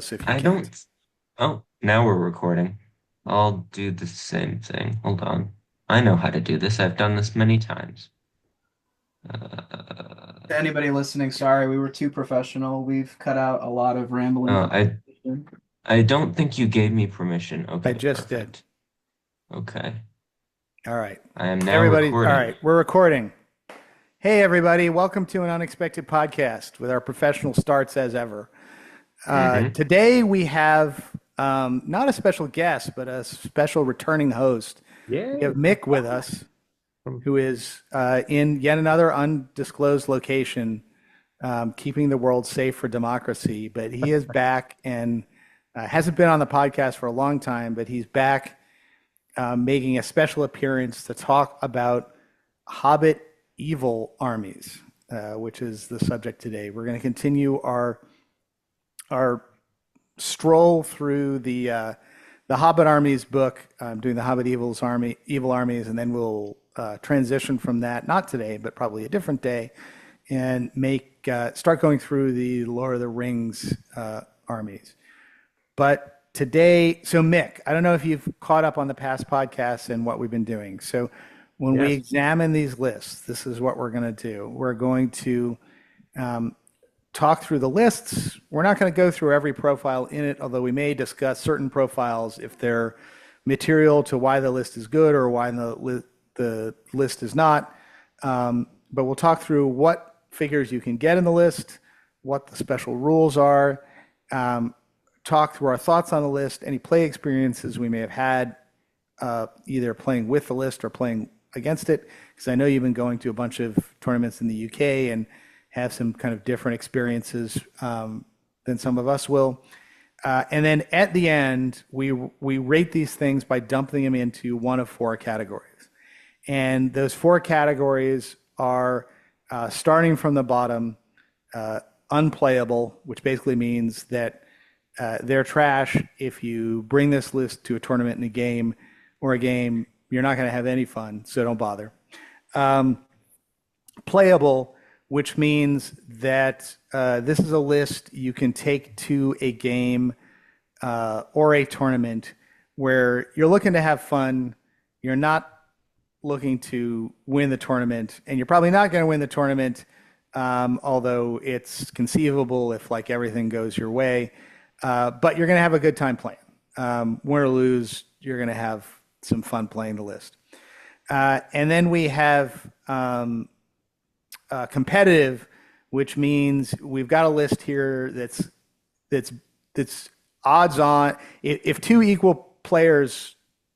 us if you I can't. don't. Oh, now we're recording. I'll do the same thing. Hold on. I know how to do this. I've done this many times. To anybody listening, sorry, we were too professional. We've cut out a lot of rambling Uh, I conversation. I don't think you gave me permission. I Okay, just did. perfect. Okay. All right. I am Hey, now everybody. All recording. right, we're recording. Hey, everybody. Welcome to an unexpected podcast with our professional starts as ever. Mm-hmm. Today we have not a special guest, but a special returning host. We have Yay, I'm Mick with back us, from who is in yet another undisclosed location, keeping the world safe for democracy. But he is back and hasn't been on the podcast for a long time, but he's back making a special appearance to talk about Hobbit evil armies, which is the subject today. We're going to continue our stroll through the Hobbit armies book, doing the Hobbit evil armies, and then we'll transition from that, not today, but probably a different day, and make start going through the Lord of the Rings armies. But today, so Mick, I don't know if you've caught up on the past podcasts and what we've been doing. So when we yes. examine these lists, this is what we're going to do. We're going to talk through the lists. We're not going to go through every profile in it, although we may discuss certain profiles if they're material to why the list is good or why the list is not. But we'll talk through what figures you can get in the list, what the special rules are, talk through our thoughts on the list, any play experiences we may have had, either playing with the list or playing against it, because I know you've been going to a bunch of tournaments in the UK and have some kind of different experiences than some of us will. And then at the end, we rate these things by dumping them into one of four categories. And those four categories are starting from the bottom, unplayable, which basically means that they're trash. If you bring this list to a tournament in a game or a game, you're not going to have any fun, so don't bother. Playable, which means that this is a list you can take to a game or a tournament where you're looking to have fun. You're not looking to win the tournament, and you're probably not going to win the tournament, although it's conceivable if like everything goes your way. But you're going to have a good time playing. Win or lose, you're going to have some fun playing the list. And then we have competitive, which means we've got a list here that's odds on. If two equal players,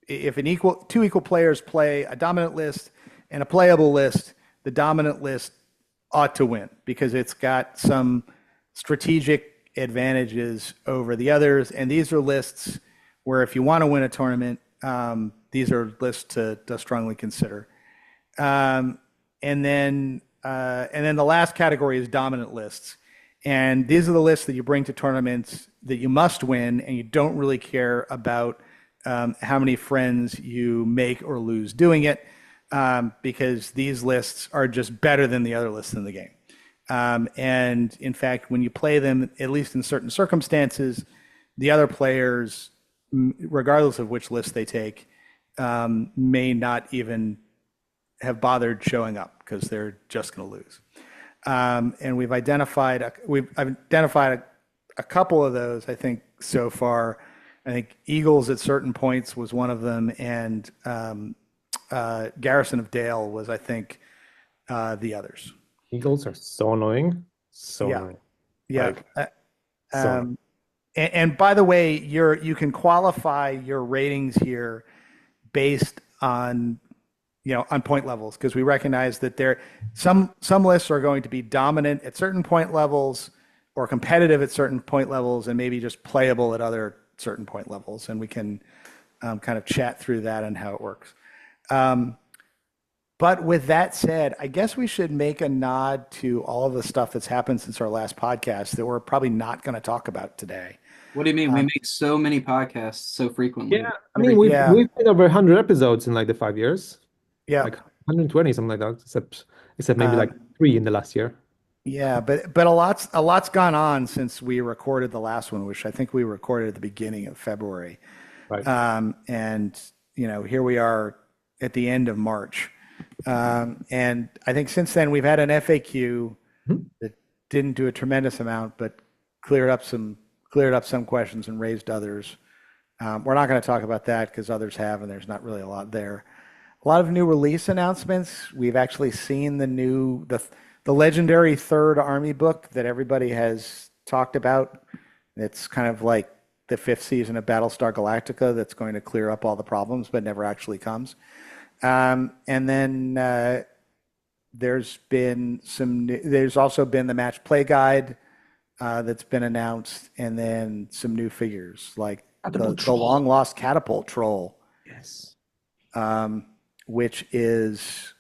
two equal players play a dominant list and a playable list, the dominant list ought to win because it's got some strategic advantages over the others. And these are lists where if you want to win a tournament, these are lists to strongly consider. And then the last category is dominant lists. And these are the lists that you bring to tournaments that you must win, and you don't really care about how many friends you make or lose doing it, because these lists are just better than the other lists in the game. And in fact, when you play them, at least in certain circumstances, the other players, regardless of which list they take, may not even have bothered showing up because they're just going to lose. And we've identified a couple of those, I think, so far. I think Eagles at certain points was one of them, and Garrison of Dale was, I think, the others. Eagles are so annoying. So Yeah, annoying. yeah. Like, Uh, so annoying. and by the way, you can qualify your ratings here based on on point levels, because we recognize that some lists are going to be dominant at certain point levels or competitive at certain point levels and maybe just playable at other certain point levels, and we can kind of chat through that and how it works. But with that said, I guess we should make a nod to all of the stuff that's happened since our last podcast that we're probably not going to talk about today. What do you mean? We make so many podcasts so frequently. Yeah, I mean we've Yeah, we've made over 100 episodes in like the 5 years, yeah, like 120 something like that, except maybe like um, three in the last year. Yeah, but a lot's gone on since we recorded the last one, which I think we recorded at the beginning of February. Right. And here we are at the end of March. And I think since then we've had an FAQ Mhm. that didn't do a tremendous amount, but cleared up some questions and raised others. We're not going to talk about that because others have, and there's not really a lot there. A lot of new release announcements. We've actually seen the legendary third Army book that everybody has talked about. It's kind of like the fifth season of Battlestar Galactica that's going to clear up all the problems, but never actually comes. And then there's also been the match play guide that's been announced, and then some new figures like the long lost catapult troll, Yes. which is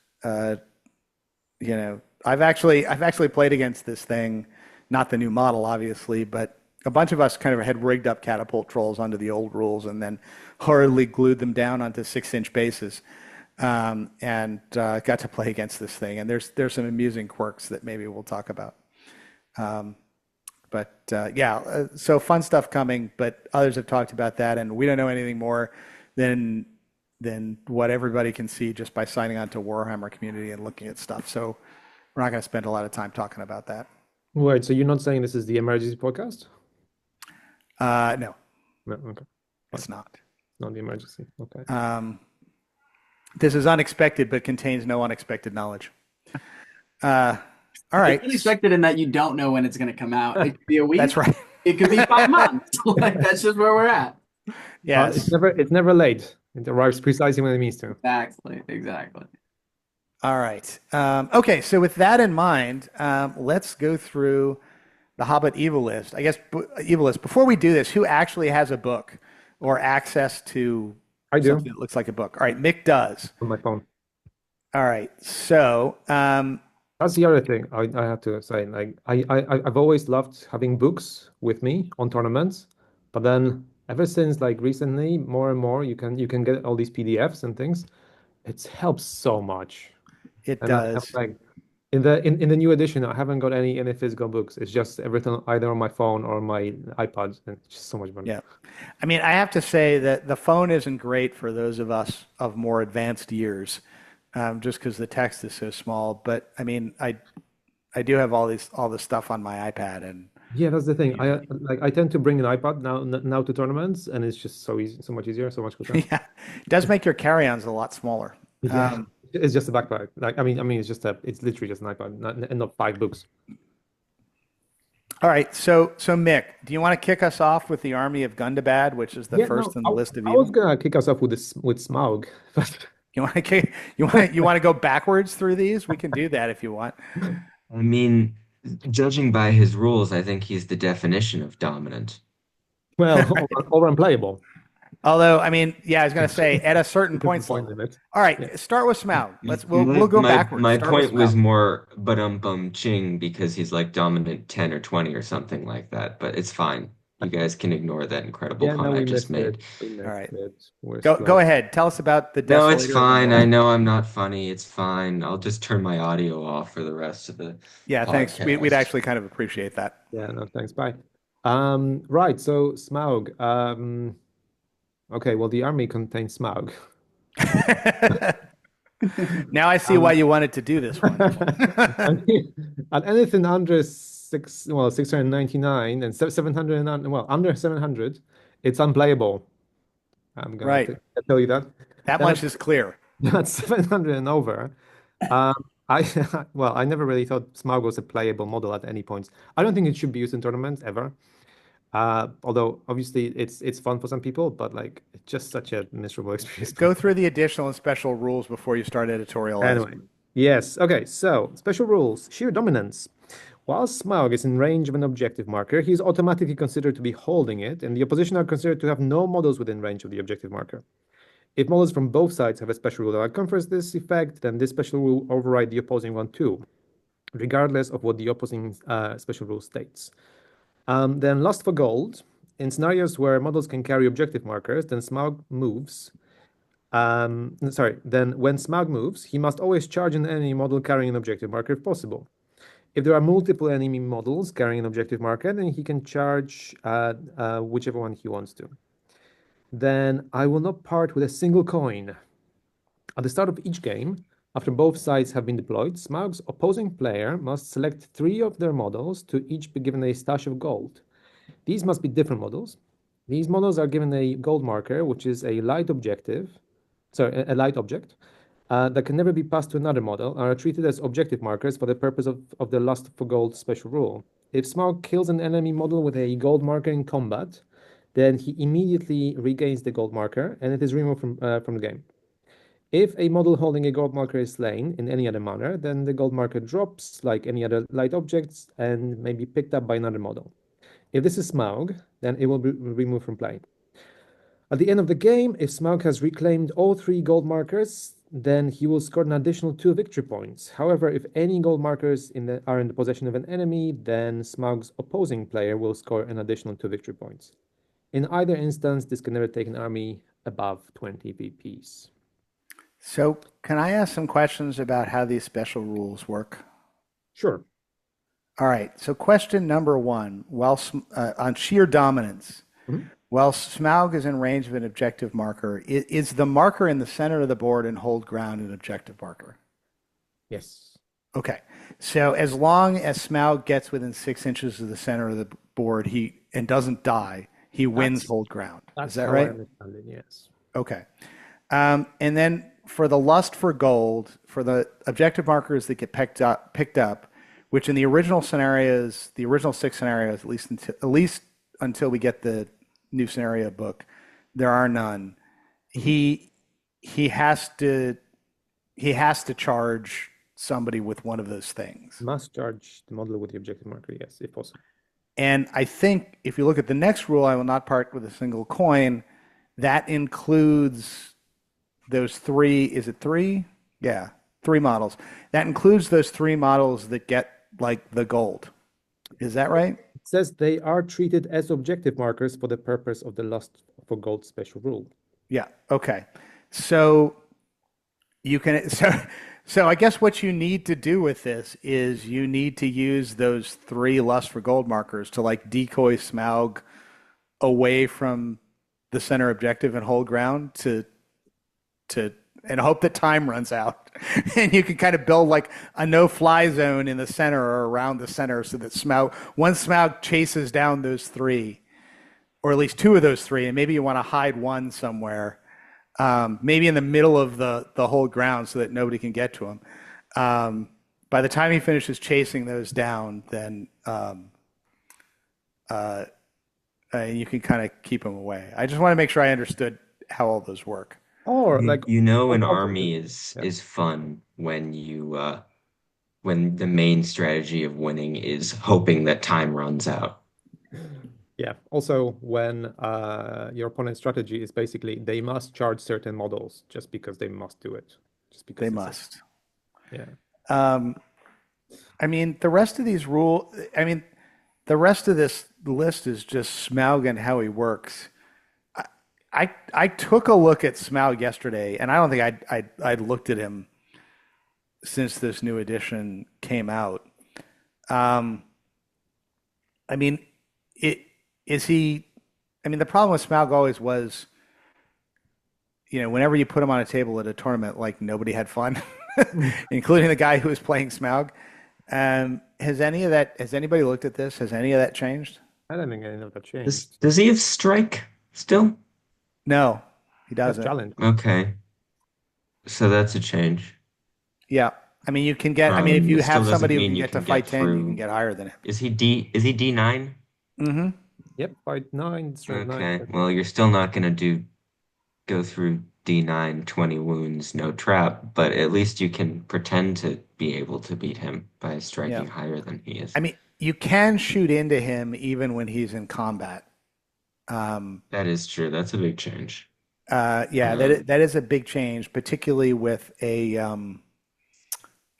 I've actually played against this thing, not the new model obviously, but a bunch of us kind of had rigged up catapult trolls onto the old rules and then hurriedly glued them down onto 6-inch bases, and got to play against this thing. And there's some amusing quirks that maybe we'll talk about. So fun stuff coming, but others have talked about that, and we don't know anything more than what everybody can see just by signing on to Warhammer community and looking at stuff. So we're not going to spend a lot of time talking about that. Wait, so you're not saying this is the emergency podcast? No, No, okay. it's not. Not the emergency. Okay. This is unexpected, but contains no unexpected knowledge. All right. It's unexpected in that you don't know when it's going to come out. It could be a week. That's right. It could be 5 months. Like, that's just where we're at. Yes. It's never late. It arrives precisely when it means to. Exactly. All right. Okay, so with that in mind, let's go through the Hobbit Evil List. I guess Evil List. Before we do this, who actually has a book or access to I do. something that looks like a book? All right, Mick does. On my phone. All right, so That's the other thing I have to say. Like I've always loved having books with me on tournaments, but then ever since like recently, more and more you can get all these PDFs and things. It helps so much. it And I have, does. like in the new edition, I haven't got any physical books. It's just everything either on my phone or my iPad, and it's just so much fun. Yeah. I mean, I have to say that the phone isn't great for those of us of more advanced years, just because the text is so small. But I mean, I do have all this stuff on my iPad, and Yeah, that's the thing. I tend to bring an iPad now to tournaments, and it's just so easy, so much easier, so much quicker. yeah, it does make your carry-ons a lot smaller. Yeah, it's just a backpack. Like I mean, it's literally just an iPad, not 5 books. All right, so Mick, do you want to kick us off with the Army of Gundabad, which is the first in the list of I was evil? gonna kick us off with Smaug, but You want to go backwards through these? We can do that if you want. I mean, judging by his rules, I think he's the definition of dominant. well, or unplayable. Although, I mean, yeah, I was going to say at a certain point Point level. limit. All right, Yeah. start with Smaug. We'll go backwards. My Start with point was Smaug. more ching because he's like dominant 10 or 20 or something like that, but it's fine. You guys can ignore that incredible Yeah, pun no, I we just missed made. it. We missed All right. it. We're Go slow. ahead. Tell us about the No, it's Desolator of the fine. I North. know I'm not funny. It's fine. I'll just turn my audio off for the rest of the Yeah, thanks. We'd podcast. actually kind of appreciate that. Yeah, no, thanks. Bye. Right. So Smaug. Okay. Well, the army contains Smaug. Now I see why you wanted to do this one. And anything under 699 and 700 and well, under 700, it's unplayable. I'm gonna Right. tell you that. That much is clear. That's 700 and over. I never really thought Smaug was a playable model at any point. I don't think it should be used in tournaments ever. Although obviously it's fun for some people, but like it's just such a miserable experience. Go through the additional and special rules before you start editorializing. Anyway, yes. Okay, so special rules. Sheer dominance. While Smaug is in range of an objective marker, he is automatically considered to be holding it, and the opposition are considered to have no models within range of the objective marker. If models from both sides have a special rule that confers this effect, then this special rule will override the opposing one too, regardless of what the opposing special rule states. Then Lust for Gold. In scenarios where models can carry objective markers, then Smaug moves. Then when Smaug moves, he must always charge an enemy model carrying an objective marker if possible. If there are multiple enemy models carrying an objective marker, then he can charge whichever one he wants to. Then I will not part with a single coin. At the start of each game, after both sides have been deployed, Smaug's opposing player must select 3 of their models to each be given a stash of gold. These must be different models. These models are given a gold marker, which is a light object that can never be passed to another model, and are treated as objective markers for the purpose of the Lust for Gold special rule. If Smaug kills an enemy model with a gold marker in combat, then he immediately regains the gold marker, and it is removed from the game. If a model holding a gold marker is slain in any other manner, then the gold marker drops like any other light objects and may be picked up by another model. If this is Smaug, then it will be removed from play. At the end of the game, if Smaug has reclaimed all 3 gold markers, then he will score an additional 2 victory points. However, if any gold markers are in the possession of an enemy, then Smaug's opposing player will score an additional 2 victory points. In either instance, this can never take an army above 20 VPs. So, can I ask some questions about how these special rules work? Sure. All right. So, question number 1, on sheer dominance, while Smaug is in range of an objective marker, is the marker in the center of the board and hold ground an objective marker? Yes. Okay. So, as long as Smaug gets within 6 inches of the center of the board, and doesn't die, he wins hold ground. Is that right? I understand it, yes. Okay. And then for the Lust for Gold, for the objective markers that get picked up, which in the original 6 scenarios, at least until we get the new scenario book, there are none. He has to charge somebody with one of those things. Must charge the model with the objective marker, yes, if possible. And I think if you look at the next rule, I will not part with a single coin, that includes those 3, is it 3? Yeah, 3 models. That includes those 3 models that get like the gold. Is that right? It says they are treated as objective markers for the purpose of the Lust for Gold special rule. Yeah, okay. So you can so I guess what you need to do with this is you need to use those 3 Lust for Gold markers to like decoy Smaug away from the center objective and hold ground to and hope that time runs out. And you can kind of build like a no-fly zone in the center or around the center so that once Smaug chases down those 3, or at least 2 of those 3, and maybe you want to hide one somewhere, maybe in the middle of the whole ground so that nobody can get to him. By the time he finishes chasing those down, then you can kind of keep them away. I just want to make sure I understood how all those work. Or like an army is fun when when the main strategy of winning is hoping that time runs out. Yeah. Also, when your opponent's strategy is basically they must charge certain models just because they must do it. Just because they must. Yeah. I mean, the rest of these the rest of this list is just Smaug and how he works. I took a look at Smaug yesterday, and I don't think I'd looked at him since this new edition came out. The problem with Smaug always was, whenever you put him on a table at a tournament, like nobody had fun, including the guy who was playing Smaug. Has anybody looked at this? Has any of that changed? I don't think any of that changed. Does he have strike still? No, he doesn't. Challenge. Okay. So that's a change. Yeah. You can get, if you have somebody who can you get can to fight get 10, you through- can get higher than him. Is he D9? Mm-hmm. Yep, fight 9, strength 9. Okay. Well, you're still not gonna go through D9, 20 wounds, no trap, but at least you can pretend to be able to beat him by striking higher than he is. You can shoot into him even when he's in combat. That is true. That's a big change. That is a big change, particularly with a.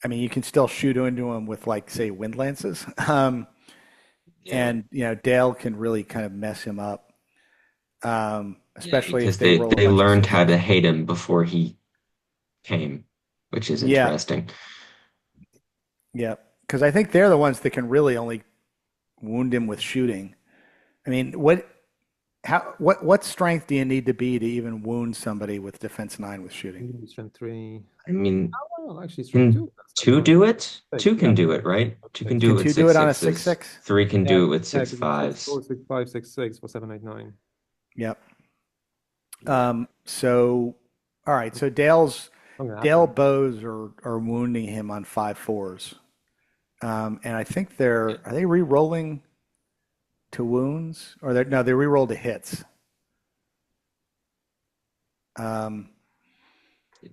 You can still shoot into him with, like, say, wind lances, and Dale can really kind of mess him up, especially if because they learned how to hate him before he came, which is interesting. Yeah. because I think they're the ones that can really only wound him with shooting. I mean, what strength do you need to be to even wound somebody with defense 9 with shooting? Maybe strength 3. I mean, Oh, well, actually, strength 2. can two do it? Two can do it, right? Two can do Can it with 2 do it on a 6/6s. 6/6? Three can Yeah, do it with yeah, 6 because it's 5s. 4, 6, 5, 6, 6 for 7, 8, 9. Yep. So, all right. So Dale's Not gonna Dale happen. bows are wounding him on 5/4s, and I think are they re-rolling to wounds or no, they re-roll to hits.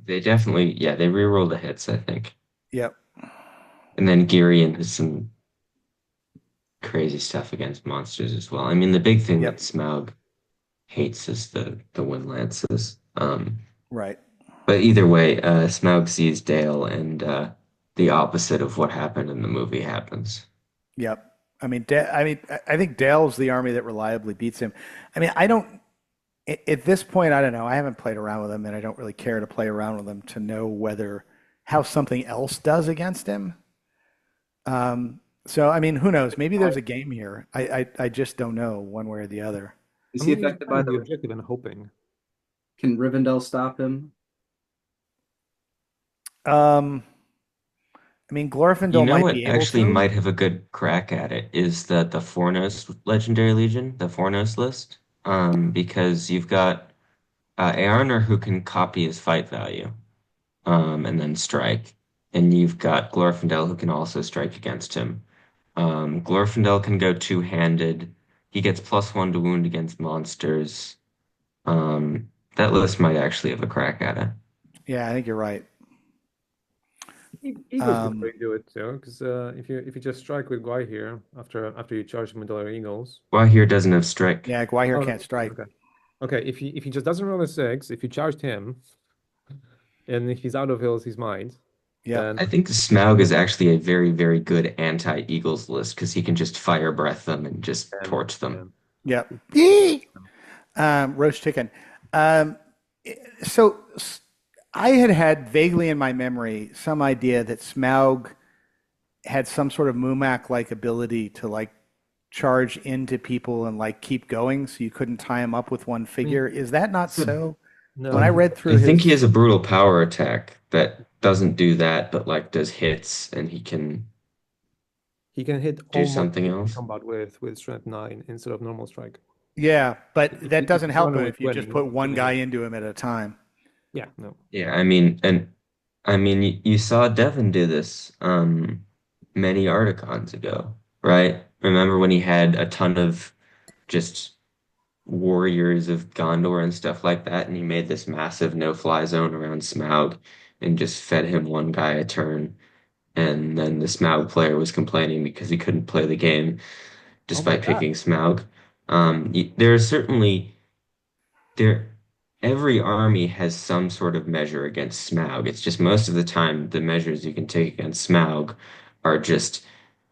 They definitely, yeah, they reroll the hits, I think. Yep. And then Girion has some crazy stuff against monsters as well. I mean, the big thing that Yep. Smaug hates is the wind lances. Right. But either way, Smaug sees Dale, and the opposite of what happened in the movie happens. Yep. I think Dale's the army that reliably beats him. I mean, I don't. At this point, I don't know. I haven't played around with him, and I don't really care to play around with him to know how something else does against him. So, I mean, who knows? Maybe there's a game here. I just don't know one way or the other. Is I'm he really affected by the the? objective and hoping. Can Rivendell stop him? I mean, You Glorfindel know might what be able actually to. might have a good crack at it is the Fornos Legendary Legion, the Fornos list. Because you've got Earner who can copy his fight value, and then strike. And you've got Glorfindel who can also strike against him. Glorfindel can go two-handed. He gets +1 to wound against monsters. That list might actually have a crack at it. Yeah, I think you're right. Eagles could probably do it too, because if you just strike with Guy here after you charge him with other Eagles. Wahir doesn't have strike. Yeah, Gwaihir Oh, can't strike. Okay. If he just doesn't roll a 6, if you charged him, and if he's out of hills, he's might. Yeah. Then I think Smaug is actually a very, very good anti-Eagles list because he can just fire breath them and just torch them. Yep. Yee! Roast chicken. So I had vaguely in my memory some idea that Smaug had some sort of Mumak-like ability to like charge into people and like keep going, so you couldn't tie him up with one figure. Is that not so? no, When I read through I think his, he has a brutal power attack that doesn't do that, but like does hits, and he can he can hit do almost something any else. combat with strength 9 instead of normal strike. yeah, but that If doesn't you help run him away if you just winning, put one you guy know. into him at a time. Yeah, no. Yeah, I mean, you saw Devin do this many Articons ago, right? Remember when he had a ton of just warriors of Gondor and stuff like that, and he made this massive no-fly zone around Smaug and just fed him one guy a turn, and then the Smaug player was complaining because he couldn't play the game Oh my despite God. picking Smaug. There are certainly there every army has some sort of measure against Smaug. It's just most of the time the measures you can take against Smaug are just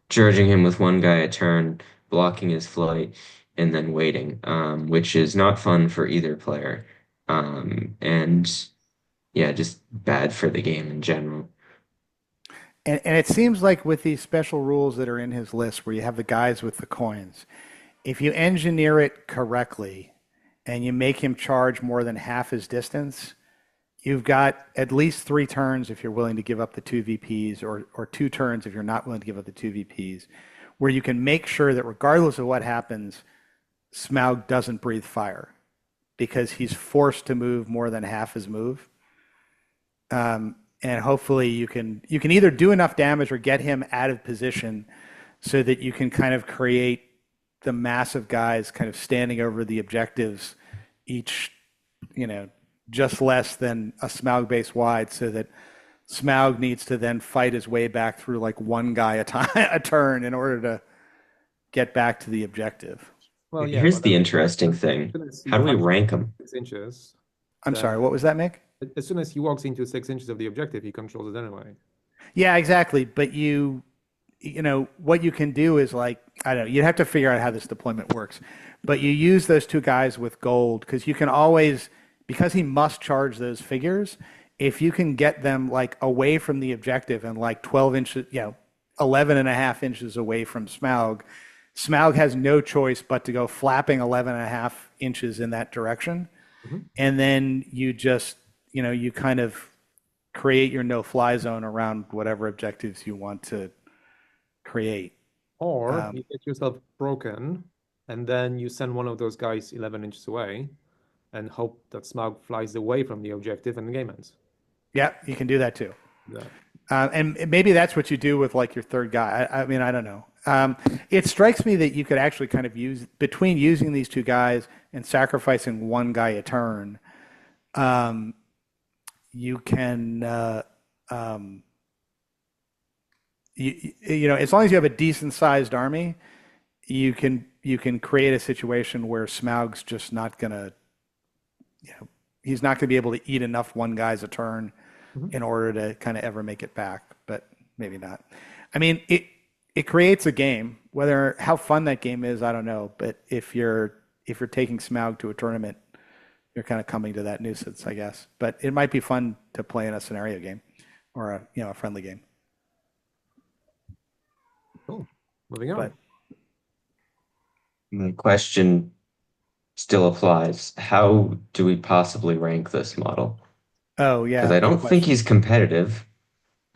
charging him with one guy a turn, blocking his flight, and then waiting, which is not fun for either player. And yeah, just bad for the game in general. And it seems like with these special rules that are in his list, where you have the guys with the coins, if you engineer it correctly and you make him charge more than half his distance, you've got at least 3 turns if you're willing to give up the 2 VPs, or 2 turns if you're not willing to give up the 2 VPs, where you can make sure that regardless of what happens, Smaug doesn't breathe fire because he's forced to move more than half his move. And hopefully you can either do enough damage or get him out of position so that you can kind of create the massive guys kind of standing over the objectives, each, just less than a Smaug base wide, so that Smaug needs to then fight his way back through like one guy a turn in order to get back to the objective. Well, yeah, Here's but the then interesting thing. How do we rank them? 6 inches. I'm then sorry, what was that, Mick? As soon as he walks into 6 inches of the objective, he controls it anyway. Yeah, exactly. But what you can do is like, I don't know, you'd have to figure out how this deployment works. But you use those 2 guys with gold because you can always, because he must charge those figures, if you can get them like away from the objective and like 12 inches, 11.5 inches away from Smaug. Smaug has no choice but to go flapping 11.5 inches in that direction. Mhm. And then you just, you kind of create your no-fly zone around whatever objectives you want to create. Or you get yourself broken, and then you send one of those guys 11 inches away and hope that Smaug flies away from the objective and the game ends. Yeah, you can do that too. Yeah. And maybe that's what you do with like your third guy. I mean, I don't know. It strikes me that you could actually kind of use between using these two guys and sacrificing one guy a turn. You can, as long as you have a decent sized army, you can create a situation where Smaug's just not gonna, he's not gonna be able to eat enough one guy's a turn in order to kind of ever make it back, but maybe not. I mean, it creates a game. Whether how fun that game is, I don't know. But if you're taking Smaug to a tournament, you're kind of coming to that nuisance, I guess. But it might be fun to play in a scenario game or a friendly game. Cool. Moving on. But The question still applies. How do we possibly rank this model? oh yeah, Because I don't good think question. he's competitive.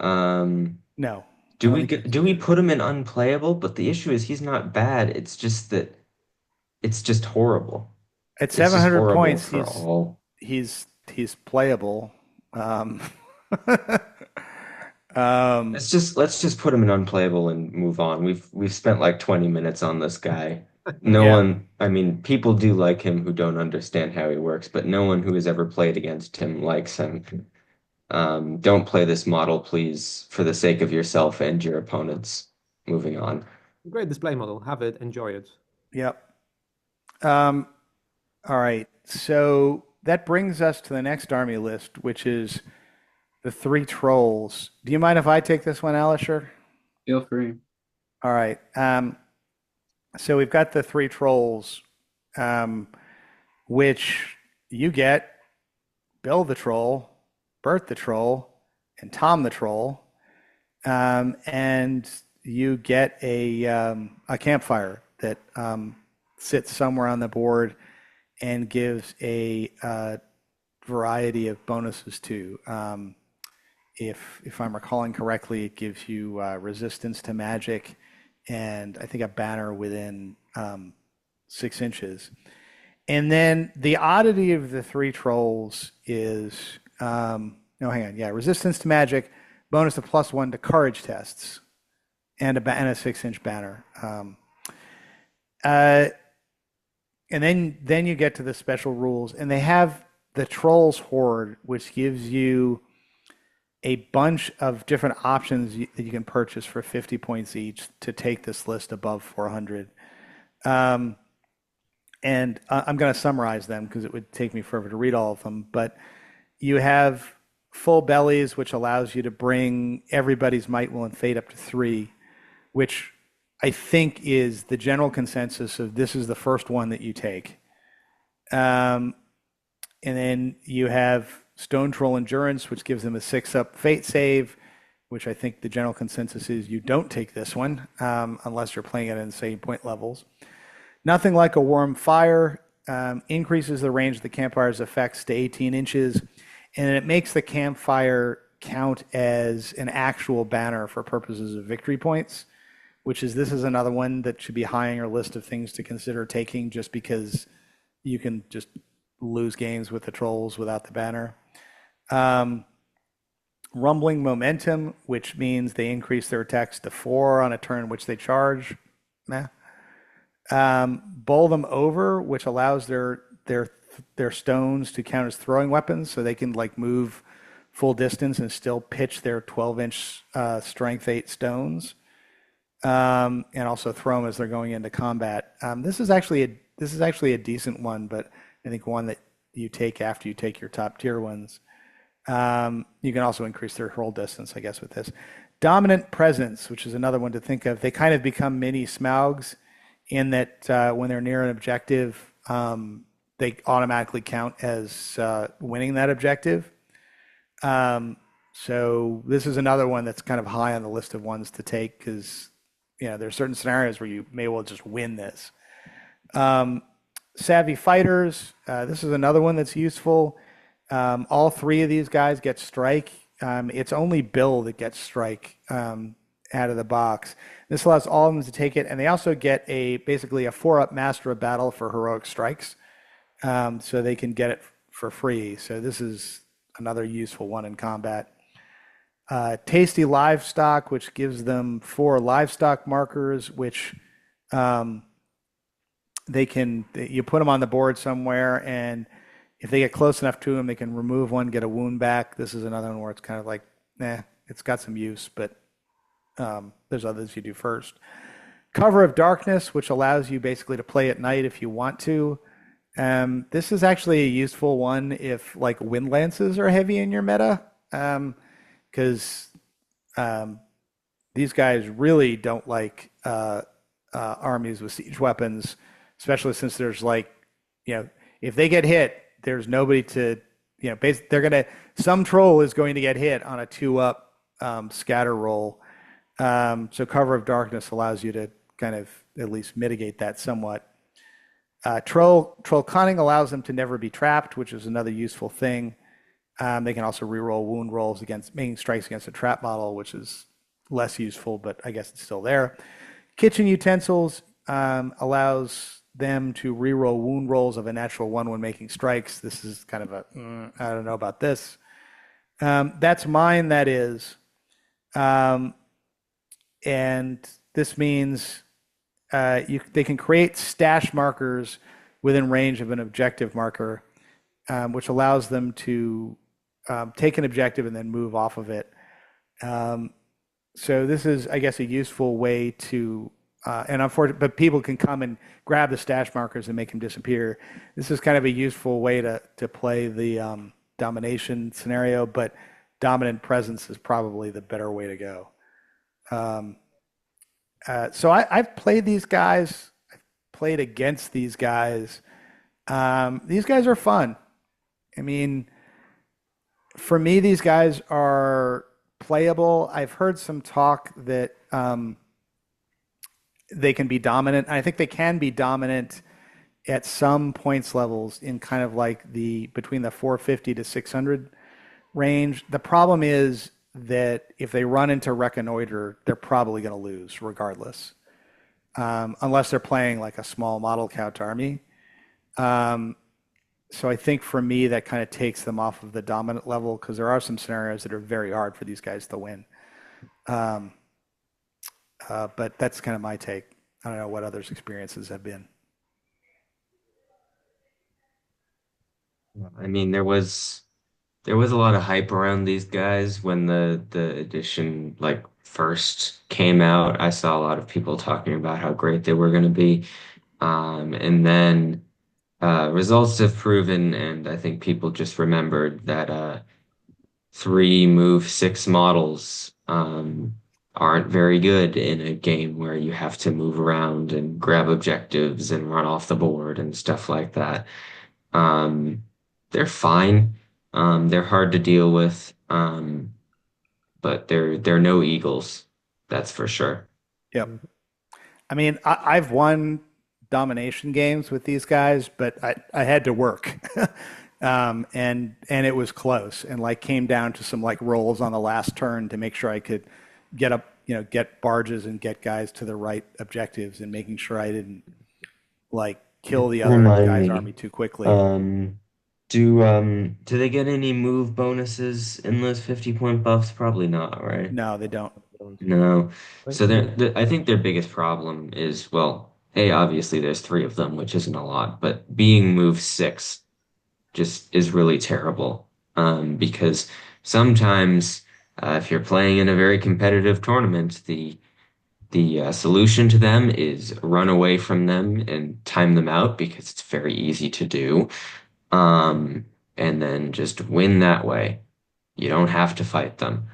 Um, No. do I we don't think do we put him in unplayable? But the issue is he's not bad. It's just that it's just horrible. at It's just 700 horrible points, for all. he's playable. Let's just put him in unplayable and move on. We've spent like 20 minutes on this guy. No Yeah. one, I mean, people do like him who don't understand how he works, but no one who has ever played against him likes him. Don't play this model, please, for the sake of yourself and your opponents. Moving on. Great display model. Have it. Enjoy it. Yep. All right. So that brings us to the next army list, which is the 3 trolls. Do you mind if I take this one, Alisher? Feel free. All right. So we've got the 3 trolls, which you get Bill the troll, Bert the troll, and Tom the troll, and you get a campfire that sits somewhere on the board and gives a variety of bonuses too. If I'm recalling correctly, it gives you resistance to magic, and I think a banner within 6 inches. And then the oddity of the 3 trolls is no, hang on, yeah, resistance to magic, bonus of +1 to courage tests, and a 6-inch banner. And then you get to the special rules, and they have the Trolls Horde, which gives you a bunch of different options that you can purchase for 50 points each to take this list above 400. And I'm going to summarize them because it would take me forever to read all of them. But you have full bellies, which allows you to bring everybody's might, will, and fate up to 3, which I think is the general consensus of this is the first one that you take. And then you have Stone Troll Endurance, which gives them a 6-up fate save, which I think the general consensus is you don't take this one unless you're playing at insane point levels. Nothing Like a Warm Fire increases the range of the campfire's effects to 18 inches, and it makes the campfire count as an actual banner for purposes of victory points, this is another one that should be high on your list of things to consider taking just because you can just lose games with the trolls without the banner. Rumbling Momentum, which means they increase their attacks to 4 on a turn in which they charge. Bowl Them Over, which allows their stones to count as throwing weapons, so they can like move full distance and still pitch their 12-inch strength 8 stones, and also throw them as they're going into combat. This is actually a decent one, but I think one that you take after you take your top tier ones. You can also increase their hurl distance, I guess, with this. Dominant Presence, which is another one to think of. They kind of become mini Smaugs in that when they're near an objective, they automatically count as winning that objective. So this is another one that's kind of high on the list of ones to take because there are certain scenarios where you may well just win this. Savvy Fighters. This is another one that's useful. All three of these guys get strike. It's only Bill that gets strike out of the box. This allows all of them to take it, and they also get basically a 4-up Master of Battle for heroic strikes, so they can get it for free. So this is another useful one in combat. Tasty Livestock, which gives them 4 livestock markers, which you put them on the board somewhere, and if they get close enough to them, they can remove one, get a wound back. This is another one where it's kind of like, it's got some use, but there's others you do first. Cover of Darkness, which allows you basically to play at night if you want to. This is actually a useful one if like wind lances are heavy in your meta, because these guys really don't like armies with siege weapons, especially since there's if they get hit, there's nobody to, some troll is going to get hit on a 2-up scatter roll. So Cover of Darkness allows you to kind of at least mitigate that somewhat. Troll Cunning allows them to never be trapped, which is another useful thing. They can also reroll wound rolls against making strikes against a trap model, which is less useful, but I guess it's still there. Kitchen Utensils allows them to reroll wound rolls of a natural 1 when making strikes. This is kind of I don't know about this. That's mine, that is. And this means they can create stash markers within range of an objective marker, which allows them to take an objective and then move off of it. So this is, I guess, a useful way to, and unfortunately, but people can come and grab the stash markers and make them disappear. This is kind of a useful way to play the domination scenario, but dominant presence is probably the better way to go. So I've played these guys. I've played against these guys. These guys are fun. I mean, for me, these guys are playable. I've heard some talk that they can be dominant. I think they can be dominant at some points levels in kind of like between the 450 to 600 range. The problem is that if they run into Reconnoiter, they're probably going to lose regardless, unless they're playing like a small model count army. So I think for me, that kind of takes them off of the dominant level because there are some scenarios that are very hard for these guys to win. But that's kind of my take. I don't know what others' experiences have been. I mean, there was a lot of hype around these guys when the edition first came out. I saw a lot of people talking about how great they were going to be. And then results have proven, and I think people just remembered that 3 move 6 models aren't very good in a game where you have to move around and grab objectives and run off the board and stuff like that. They're fine. They're hard to deal with, but they're no Eagles, that's for sure. Yep. I mean, I've won domination games with these guys, but I had to work, and it was close, and came down to some rolls on the last turn to make sure I could get up, get barges and get guys to the right objectives, and making sure I didn't kill the other guy's army too quickly. Do they get any move bonuses in those 50-point buffs? Probably not, right? No, they don't. No. So I think their biggest problem is, well, obviously there's 3 of them, which isn't a lot, but being move 6 just is really terrible. Because sometimes if you're playing in a very competitive tournament, the solution to them is run away from them and time them out because it's very easy to do. And then just win that way. You don't have to fight them.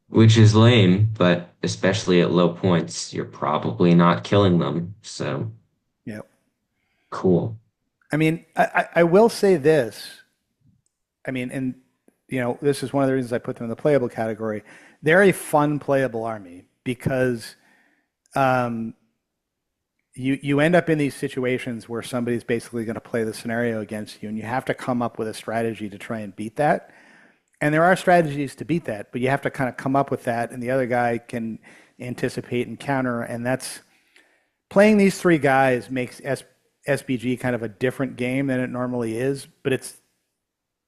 Which is lame, but especially at low points, you're probably not killing them. So, yep. Cool. I mean, I will say this. I mean, and this is one of the reasons I put them in the playable category. They're a fun playable army because um, you end up in these situations where somebody's basically going to play the scenario against you, and you have to come up with a strategy to try and beat that. And there are strategies to beat that, but you have to kind of come up with that, and the other guy can anticipate and counter. And that's playing these three guys makes SBG kind of a different game than it normally is. But it's,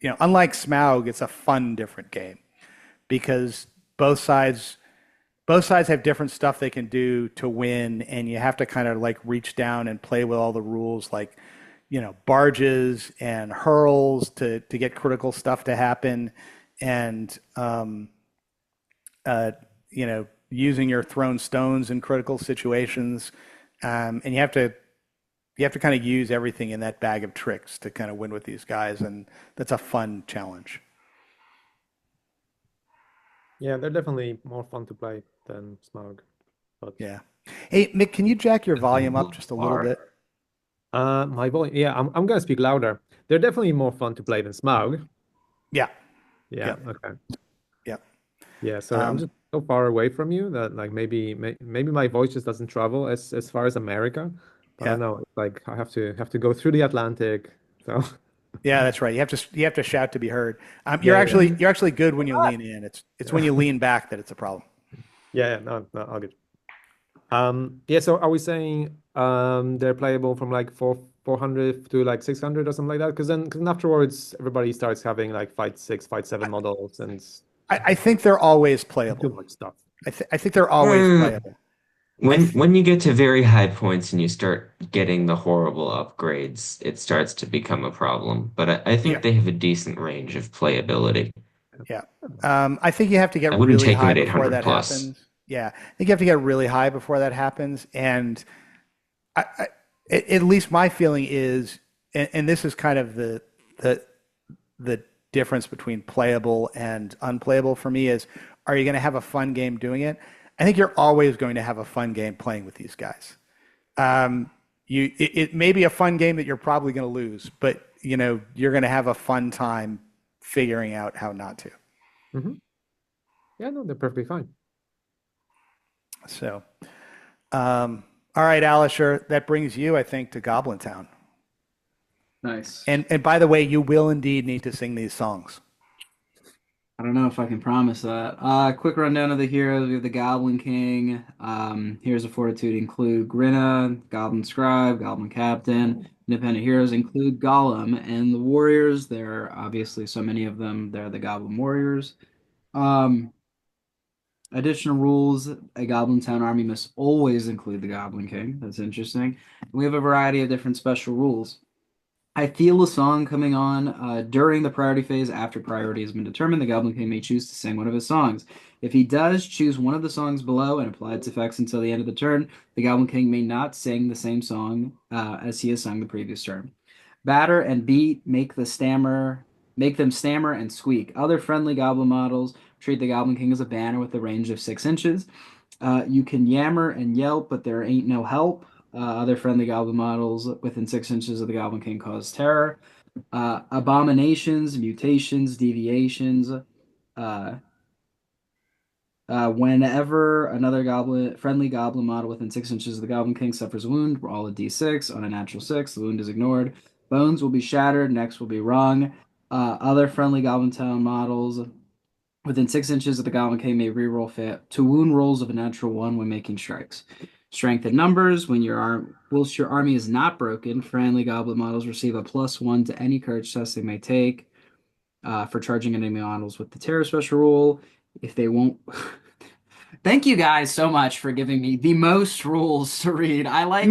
unlike Smaug, it's a fun, different game because both sides have different stuff they can do to win, and you have to kind of like reach down and play with all the rules, like barges and hurls to get critical stuff to happen, and using your thrown stones in critical situations, and you have to kind of use everything in that bag of tricks to kind of win with these guys, and that's a fun challenge. Yeah, they're definitely more fun to play than Smaug. But Yeah. Hey, Mick, can you jack your volume up just a little bit? my volume, yeah, I'm gonna speak louder. They're definitely more fun to play than Smaug. Yeah. Yeah, Yeah. okay. Yeah. Yeah, sorry, I'm just so far away from you that like maybe my voice just doesn't travel as far as America. But I Yeah. don't know, it's like I have to go through the Atlantic. So Yeah, that's right. You have to shout to be heard. You're yeah, actually good when you lean in. It's when you lean back that it's a problem. yeah, no, all good. Yeah, so are we saying they're playable from like 400 to like 600 or something like that? Because then afterwards everybody starts having like fight 6, fight 7 models and I think they're always too playable. much stuff. I think they're always playable. When you get to very high points and you start getting the horrible upgrades, it starts to become a problem. But I think Yeah. they have a decent range of playability. Yeah. I think you have to get I wouldn't really take them high at before 800 that plus. happens. Yeah. I think you have to get really high before that happens. And at least my feeling is, and this is kind of the difference between playable and unplayable for me is, are you going to have a fun game doing it? I think you're always going to have a fun game playing with these guys. It may be a fun game that you're probably going to lose, but you're going to have a fun time figuring out how not to. Hmm. Yeah, no, they're perfectly fine. So, all right, Alisher, that brings you, I think, to Goblin Town. Nice. And by the way, you will indeed need to sing these songs. I don't know if I can promise that. Quick rundown of the heroes. We have the Goblin King. Heroes of Fortitude include Grinna, Goblin Scribe, Goblin Captain. Independent heroes include Gollum. And the warriors, there are obviously so many of them. They're the Goblin Warriors. Additional rules, a Goblin Town army must always include the Goblin King. That's interesting. We have a variety of different special rules. I feel a song coming on during the priority phase. After priority has been determined, the Goblin King may choose to sing one of his songs. If he does, choose one of the songs below and apply its effects until the end of the turn. The Goblin King may not sing the same song as he has sung the previous turn. Batter and beat, make them stammer and squeak. Other friendly Goblin models treat the Goblin King as a banner with a range of 6 inches. You can yammer and yelp, but there ain't no help. Other friendly Goblin models within 6 inches of the Goblin King cause terror. Abominations, mutations, deviations. Whenever another friendly Goblin model within 6 inches of the Goblin King suffers a wound, roll a d6. On a natural 6, the wound is ignored. Bones will be shattered, necks will be wrung. Other friendly Goblin Town models within 6 inches of the Goblin King may reroll to wound rolls of a natural 1 when making strikes. Strength in numbers. Whilst your army is not broken, friendly Goblin models receive a +1 to any courage test they may take for charging enemy models with the Terror special rule. If they won't... Thank you guys so much for giving me the most rules to read. I like,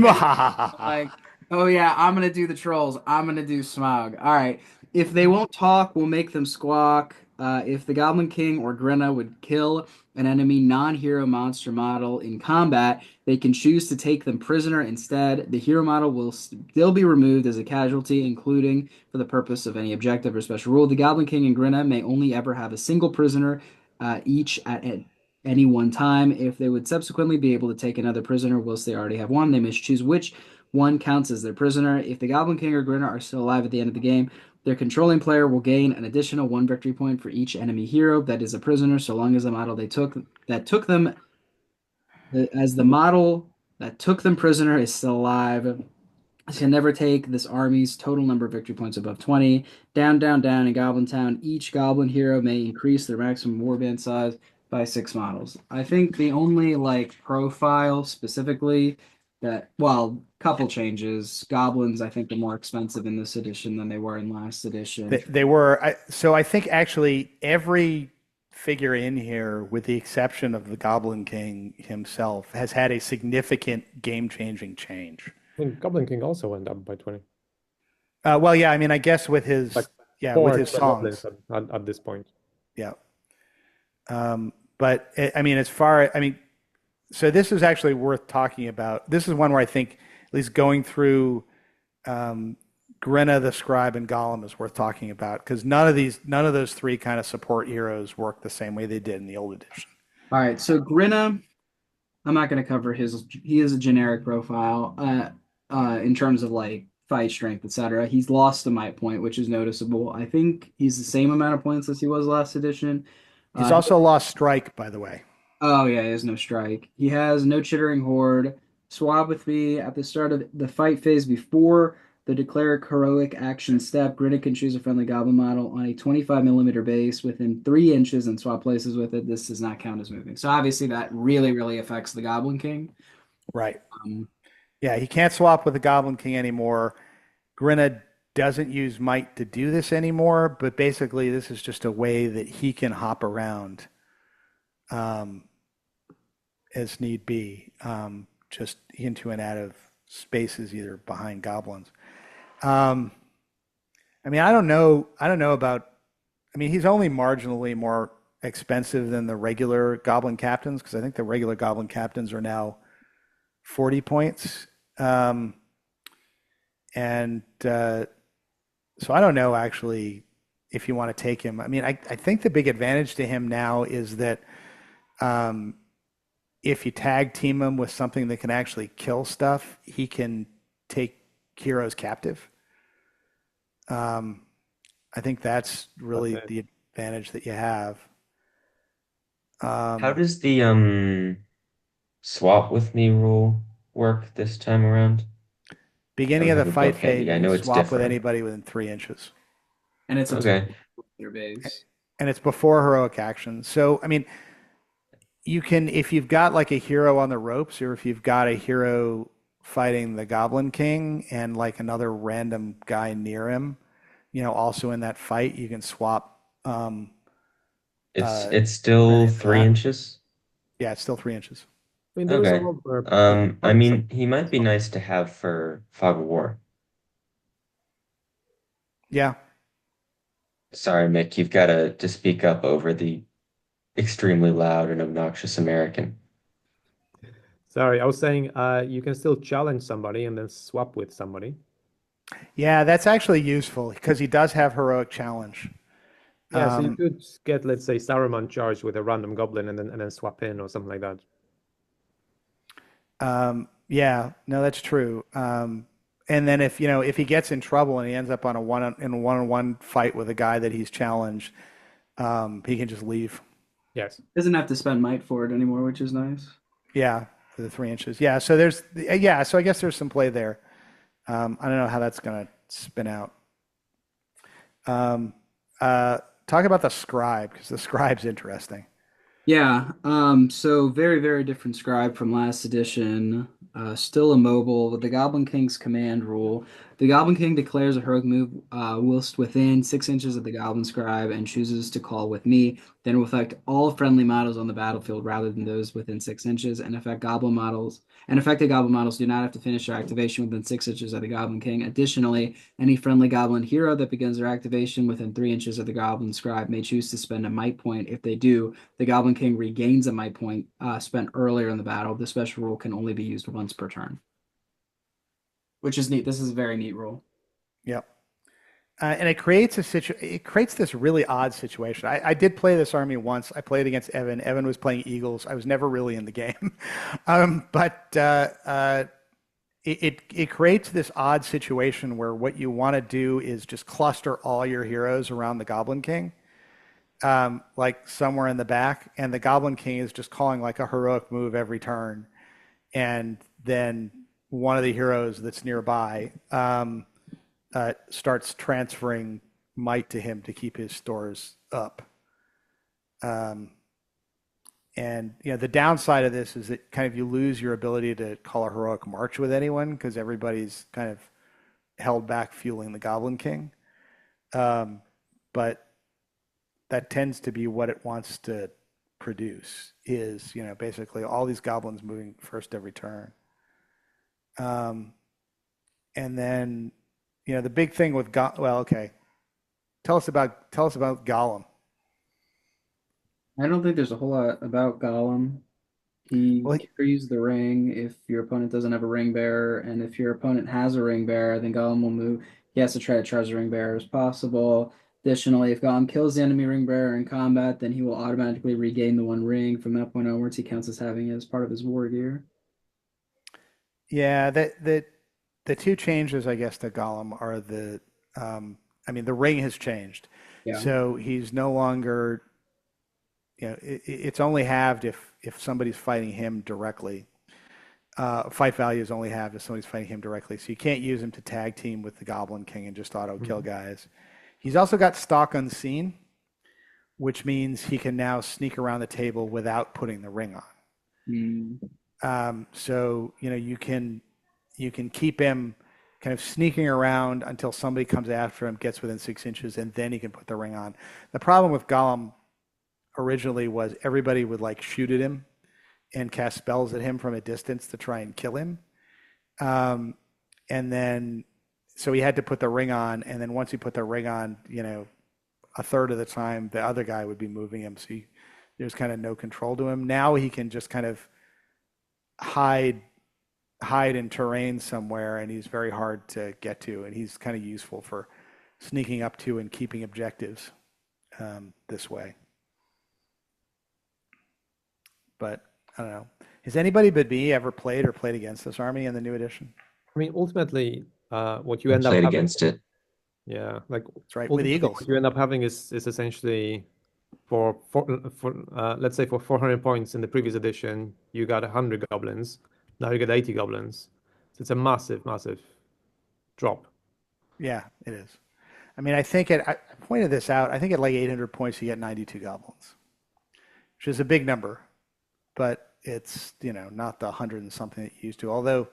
oh yeah, I'm going to do the trolls. I'm going to do Smaug. All right. If they won't talk, we'll make them squawk. If the Goblin King or Grinna would kill an enemy non-hero monster model in combat, they can choose to take them prisoner instead. The hero model will still be removed as a casualty, including for the purpose of any objective or special rule. The Goblin King and Grinna may only ever have a single prisoner each at any one time. If they would subsequently be able to take another prisoner whilst they already have one, they must choose which one counts as their prisoner. If the Goblin King or Grinner are still alive at the end of the game, their controlling player will gain an additional 1 victory point for each enemy hero that is a prisoner, so long as the model took them as the model that took them prisoner is still alive. This can never take this army's total number of victory points above 20. Down, down, down in Goblin Town, each Goblin hero may increase their maximum warband size by 6 models. I think the only like profile specifically that, well, couple changes. Goblins, I think, are more expensive in this edition than they were in last edition. They were. So I think actually every figure in here, with the exception of the Goblin King himself, has had a significant game-changing change. I think Goblin King also went up by 20. Well, yeah, I mean, I guess with his Like with 4 his extra songs, goblins at this point. yeah. But I mean, as far I mean, so this is actually worth talking about. This is one where I think at least going through Grinna the Scribe and Gollum is worth talking about, because none of those three kind of support heroes work the same way they did in the old edition. All right, so Grinna, I'm not going to cover his. He is a generic profile in terms of like fight strength, etc. He's lost a might point, which is noticeable. I think he's the same amount of points as he was last edition. He's also lost strike, by the way. Oh yeah, he has no strike. He has no chittering horde. Swap with me at the start of the fight phase before the declare heroic action step. Grinna can choose a friendly goblin model on a 25mm base within 3 inches and swap places with it. This does not count as moving. So obviously that really, really affects the Goblin King. Right. Yeah, he can't swap with the Goblin King anymore. Grinna doesn't use might to do this anymore, but basically this is just a way that he can hop around as need be, just into and out of spaces, either behind goblins. I mean, I don't know about. I mean, he's only marginally more expensive than the regular Goblin Captains, because I think the regular Goblin Captains are now 40 points. So I don't know actually if you want to take him. I mean, I think the big advantage to him now is that if you tag team him with something that can actually kill stuff, he can take heroes captive. I think that's really the advantage that you have. How does the swap with me rule work this time around? Beginning of the fight phase, I know you it's swap with different. anybody within 3 inches. And it's Okay. your base. And it's before heroic action. So, I mean, you can, if you've got like a hero on the ropes, or if you've got a hero fighting the Goblin King and like another random guy near him, also in that fight, you can swap. It's still 3 that. inches? Yeah, it's still 3 inches. I mean, there's a Okay. lot where I mean, he might be nice to have for Fog of War. Yeah. Sorry, Mick, you've got to speak up over the extremely loud and obnoxious American. Sorry, I was saying you can still challenge somebody and then swap with somebody. Yeah, that's actually useful because he does have heroic challenge. Yeah, so you could get, let's say, Saruman charged with a random goblin and then swap in or something like that. Yeah, no, that's true. And then if he gets in trouble and he ends up in a one-on-one fight with a guy that he's challenged, he can just leave. Yes. Doesn't have to spend might for it anymore, which is nice. Yeah, for the 3 inches. Yeah, so so I guess there's some play there. I don't know how that's gonna spin out. Talk about the scribe, because the scribe's interesting. Yeah, so very, very different scribe from last edition. Still immobile with the Goblin King's command rule. The Goblin King declares a heroic move whilst within 6 inches of the Goblin Scribe and chooses to call with me. Then will affect all friendly models on the battlefield rather than those within 6 inches, and affected Goblin models do not have to finish their activation within 6 inches of the Goblin King. Additionally, any friendly Goblin hero that begins their activation within 3 inches of the Goblin Scribe may choose to spend a might point. If they do, the Goblin King regains a might point spent earlier in the battle. This special rule can only be used once per turn, which is neat. This is a very neat rule. Yep. And it creates this really odd situation. I did play this army once. I played against Evan. Evan was playing Eagles. I was never really in the game. But it creates this odd situation where what you want to do is just cluster all your heroes around the Goblin King, like somewhere in the back, and the Goblin King is just calling like a heroic move every turn, and then one of the heroes that's nearby starts transferring might to him to keep his stores up. Um, and the downside of this is that kind of you lose your ability to call a heroic march with anyone because everybody's kind of held back fueling the Goblin King. But that tends to be what it wants to produce is, basically all these goblins moving first every turn. And then, the big thing with well, okay. Tell us about Gollum. I don't think there's a whole lot about Gollum. He Well, carries the ring if your opponent doesn't have a ring bearer, and if your opponent has a ring bearer, then Gollum will move. He has to try to charge the ring bearer as possible. Additionally, if Gollum kills the enemy ring bearer in combat, then he will automatically regain the one ring. From that point onwards, he counts as having it as part of his war gear. yeah, the two changes, I guess, to Gollum are the ring has changed. Yeah. So he's no longer, it's only halved if somebody's fighting him directly. Fight value is only halved if somebody's fighting him directly. So you can't use him to tag team with the Goblin King and just auto kill guys. He's also got Stalk Unseen, which means he can now sneak around the table without putting the ring on. So you can keep him kind of sneaking around until somebody comes after him, gets within 6 inches, and then he can put the ring on. The problem with Gollum originally was everybody would like shoot at him and cast spells at him from a distance to try and kill him. And then, so he had to put the ring on, and then once he put the ring on, a third of the time the other guy would be moving him, so there's kind of no control to him. Now he can just kind of hide in terrain somewhere, and he's very hard to get to, and he's kind of useful for sneaking up to and keeping objectives this way. But I don't know. Has anybody but me ever played against this army in the new edition? I mean, ultimately, what you end up Played having, against it. yeah, like That's right, with ultimately Eagles. what you end up having is essentially for let's say for 400 points in the previous edition, you got 100 goblins. Now you get 80 goblins. So it's a massive, massive drop. Yeah, it is. I mean, I pointed this out. I think at like 800 points, you get 92 goblins, which is a big number, but it's, not the 100 and something that you used to. Although,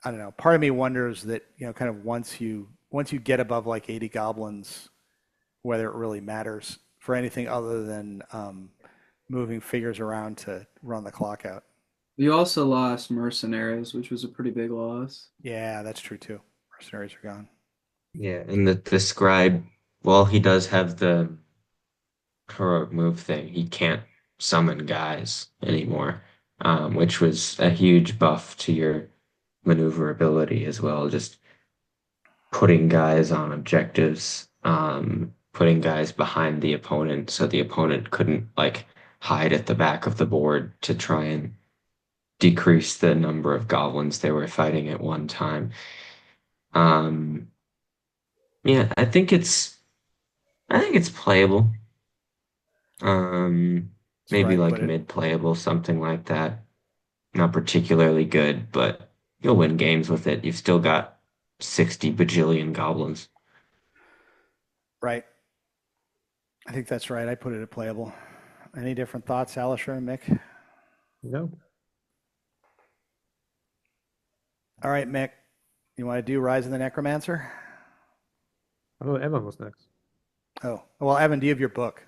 I don't know, part of me wonders that, kind of once you get above like 80 goblins, whether it really matters for anything other than moving figures around to run the clock out. You also lost mercenaries, which was a pretty big loss. Yeah, that's true too. Mercenaries are gone. Yeah, and the scribe, well, he does have the heroic move thing. He can't summon guys anymore, which was a huge buff to your maneuverability as well. Just putting guys on objectives, putting guys behind the opponent so the opponent couldn't like hide at the back of the board to try and decrease the number of goblins they were fighting at one time. Yeah, I think it's playable. Maybe right, like mid-playable, something like that. Not particularly good, but you'll win games with it. You've still got 60 bajillion goblins. Right. I think that's right. I put it at playable. Any different thoughts, Alisher and Mick? No. All right, Mick. You want to do Rise of the Necromancer? Oh, Evan was next. Oh, well, Evan, do you have your book?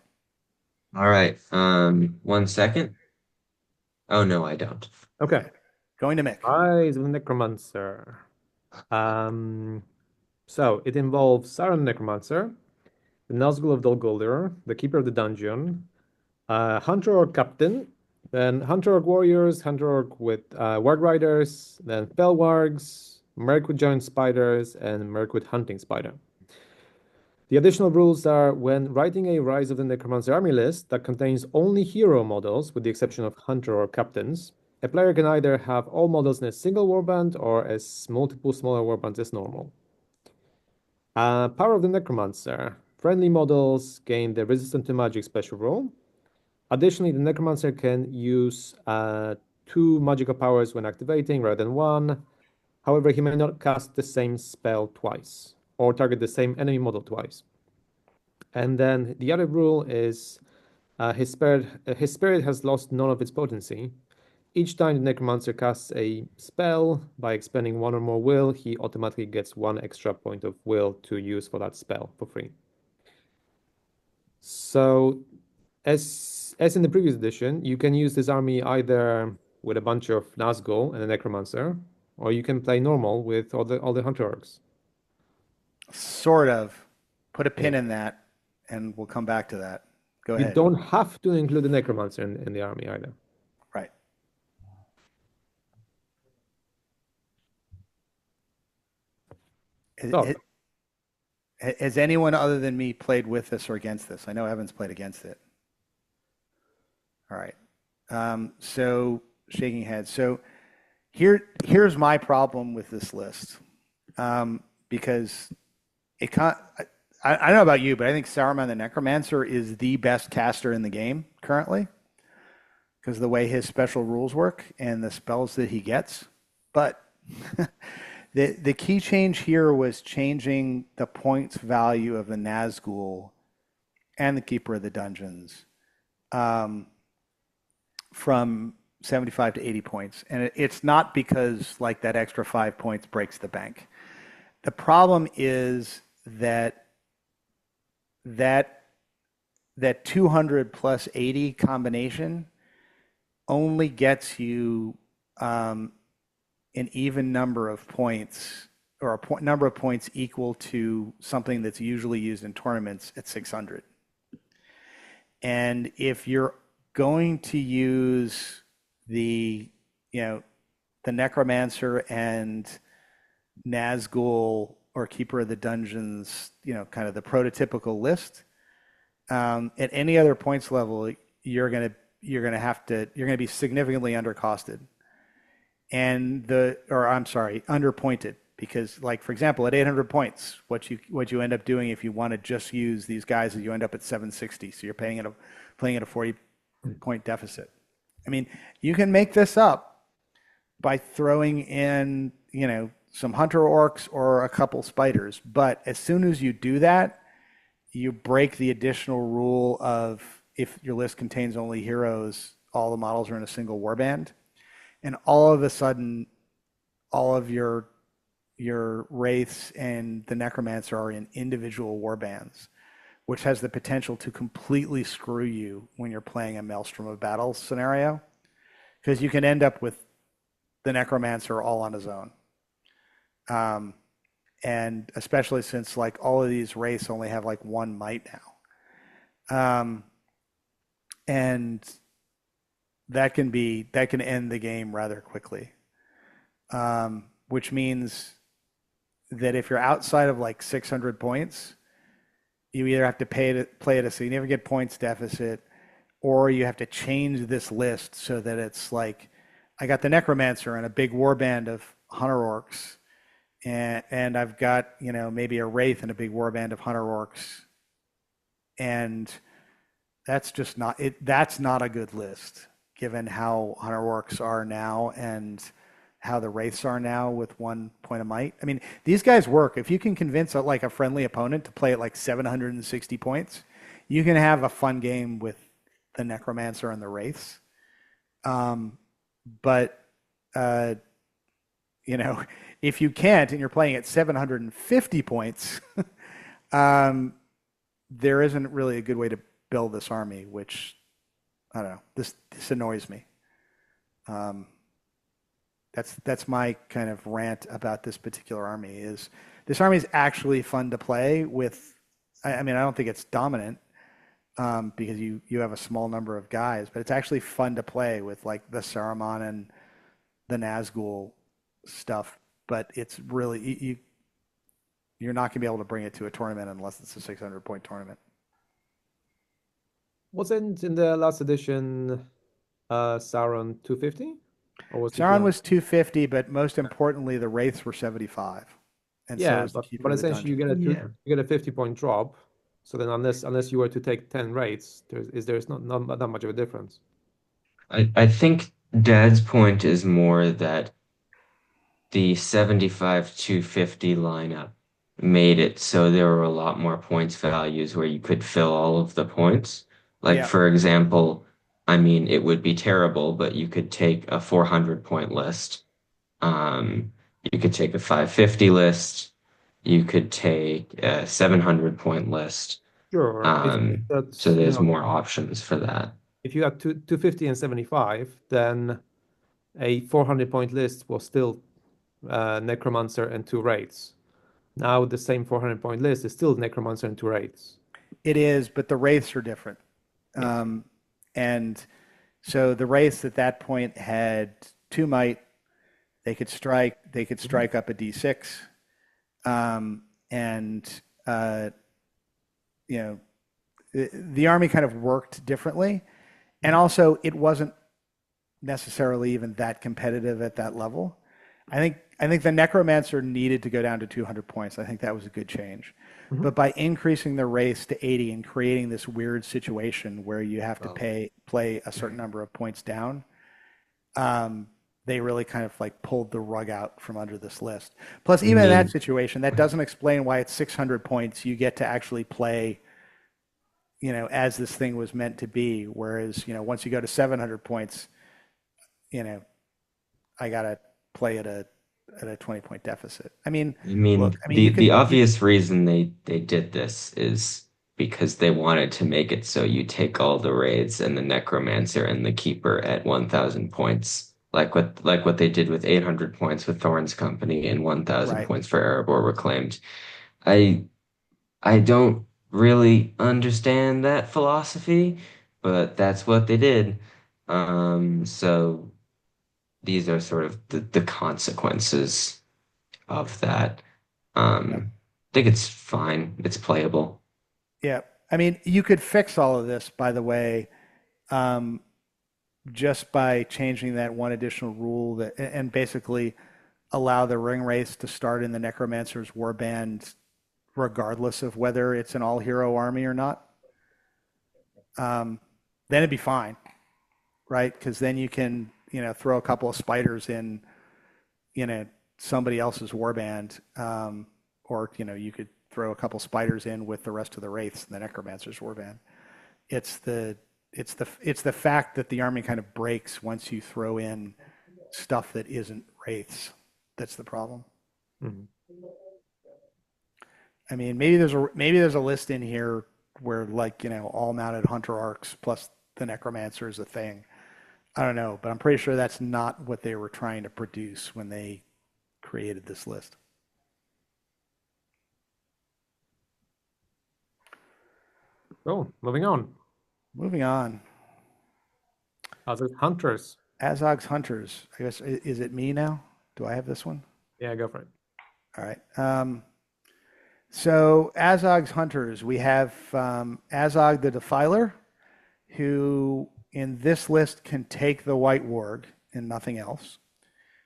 All right. 1 second. Oh no, I don't. Okay. Going to Mick. Rise of the Necromancer. So it involves Sauron the Necromancer, the Nazgul of Dol Guldur, the Keeper of the Dungeon, Hunter Orc Captain, then Hunter Orc Warriors, Hunter Orc with Warg Riders, then Fell Wargs, Merc with Giant Spiders, and Merc with Hunting Spider. The additional rules are when writing a Rise of the Necromancer army list that contains only hero models, with the exception of Hunter or Captains, A player can either have all models in a single warband or as multiple smaller warbands as normal. Power of the Necromancer. Friendly models gain the resistant to magic special rule. Additionally, the Necromancer can use 2 magical powers when activating rather than 1. However, he may not cast the same spell twice or target the same enemy model twice. And then the other rule is his spirit has lost none of its potency. Each time the Necromancer casts a spell by expending 1 or more will, he automatically gets 1 extra point of will to use for that spell for free. So, as in the previous edition, you can use this army either with a bunch of Nazgul and a Necromancer, or you can play normal with all the Hunter Orcs. Sort of. Put a pin in that, and we'll come back to that. Go You ahead. don't have to include the Necromancer in the army either. Right. So, Has anyone other than me played with this or against this? I know Evan's played against it. All right. So shaking head. So here's my problem with this list, because it can't. I don't know about you, but I think Saruman the Necromancer is the best caster in the game currently, because of the way his special rules work and the spells that he gets. But the key change here was changing the points value of the Nazgul and the Keeper of the Dungeons from 75 to 80 points. And it's not because like that extra 5 points breaks the bank. The problem is that 200 plus 80 combination only gets you an even number of points, or a number of points equal to something that's usually used in tournaments at 600. And if you're going to use the Necromancer and Nazgul or Keeper of the Dungeons, kind of the prototypical list, at any other points level, you're going to be significantly undercosted, underpointed, because, like, for example, at 800 points, what you end up doing if you want to just use these guys is you end up at 760, so you're playing at a 40-point deficit. I mean, you can make this up by throwing in, some hunter orcs or a couple spiders, but as soon as you do that, you break the additional rule of, if your list contains only heroes, all the models are in a single warband, and all of a sudden, all of your wraiths and the Necromancer are in individual warbands, which has the potential to completely screw you when you're playing a Maelstrom of Battles scenario, because you can end up with the Necromancer all on his own. And especially since, like, all of these wraiths only have like 1 might now. And that can end the game rather quickly. Which means that if you're outside of like 600 points, you either have to play at a significant points deficit, or you have to change this list so that it's like, I got the Necromancer and a big warband of Hunter Orcs, and I've got, maybe a Wraith and a big warband of Hunter Orcs, and that's just not it. That's not a good list, given how Hunter Orcs are now and how the Wraiths are now with 1 point of might. I mean, these guys work. If you can convince a friendly opponent to play at like 760 points, you can have a fun game with the Necromancer and the Wraiths. But if you can't and you're playing at 750 points, there isn't really a good way to build this army, which, I don't know, this annoys me. That's my kind of rant about this particular army. Is this army is actually fun to play with. I mean, I don't think it's dominant, because you have a small number of guys, but it's actually fun to play with, like, the Saruman and the Nazgul stuff. But it's really, you're not going to be able to bring it to a tournament unless it's a 600-point tournament. Wasn't in the last edition Sauron 250? Or was it Sauron 200? was 250, but most importantly, the wraiths were 75, and so Yeah, is the but keeper of the essentially dungeon. you get a 50-point drop. So then unless you were to take 10 raids, there's not that much of a difference. I think Dad's point is more that the 75 250 lineup made it so there were a lot more points values where you could fill all of the points. Like, Yeah, for example, I mean, it would be terrible, but you could take a 400 point list. You could take a 550 list. You could take a 700 point list. Sure. If So that's, there's more options for that. if you had 250 and 75, then a 400-point list was still Necromancer and 2 raids. Now the same 400-point list is still Necromancer and 2 raids. it is, but the wraiths are different. And so the wraiths at that point had 2 might. They could strike. They could strike up a d6, and you know, the army kind of worked differently, and also it wasn't necessarily even that competitive at that level. I think the Necromancer needed to go down to 200 points. I think that was a good change. But by increasing the race to 80 and creating this weird situation where you have to play a certain number of points down, they really kind of like pulled the rug out from under this list. Plus, even in that situation, that doesn't explain why at 600 points you get to actually play, as this thing was meant to be. Whereas, once you go to 700 points, I gotta play at a 20-point deficit. I mean, look, the obvious reason they did this is because they wanted to make it so you take all the raids and the Necromancer and the Keeper at 1,000 points, like what they did with 800 points with Thorn's Company and 1,000 Right. points for Erebor Reclaimed. I don't really understand that philosophy, but that's what they did. So these are sort of the consequences of that. I think it's fine. It's playable. Yeah. You could fix all of this, by the way, just by changing that one additional rule and basically allow the ring race to start in the Necromancer's warband regardless of whether it's an all-hero army or not. Then it'd be fine, right? Because then you can, throw a couple of spiders in, somebody else's warband, or you could throw a couple spiders in with the rest of the wraiths in the Necromancer's warband. It's the fact that the army kind of breaks once you throw in stuff that isn't wraiths. That's the problem. Mhm. Maybe there's a list in here where all mounted hunter arcs plus the Necromancer is a thing. I don't know, but I'm pretty sure that's not what they were trying to produce when they created this list. Oh, moving on. Moving on. Azog Hunters. Azog's Hunters. I guess, is it me now? Do I have this one? Yeah, go for it. All right. So Azog's Hunters, we have Azog the Defiler, who in this list can take the White Warg and nothing else.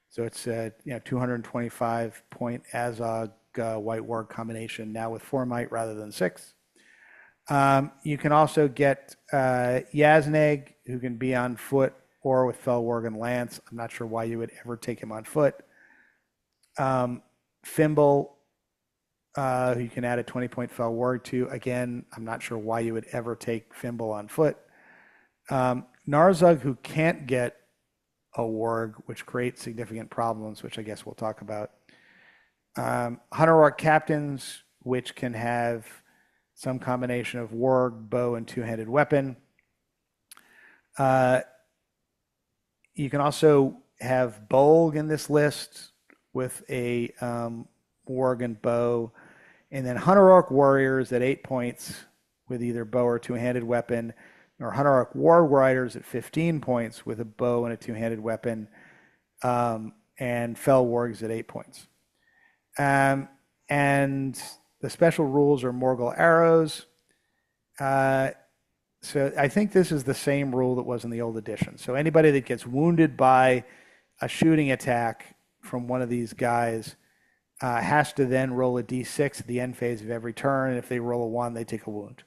So it's a 225 point Azog White Warg combination now with 4 might rather than 6. You can also get Yazneg, who can be on foot or with Fell Warg and Lance. I'm not sure why you would ever take him on foot. Fimble, who you can add a 20-point Fell Warg to. Again, I'm not sure why you would ever take Fimble on foot. Narzug, who can't get a Warg, which creates significant problems, which I guess we'll talk about. Hunter Orc Captains, which can have some combination of Warg, bow, and 2-handed weapon. You can also have Bolg in this list with a Warg and bow. And then Hunter Orc Warriors at 8 points with either bow or 2-handed weapon, or Hunter Orc War Riders at 15 points with a bow and a 2-handed weapon, and Fell Wargs at 8 points. And the special rules are Morgul Arrows. So I think this is the same rule that was in the old edition. So anybody that gets wounded by a shooting attack from one of these guys has to then roll a d6 at the end phase of every turn. And if they roll a 1, they take a wound.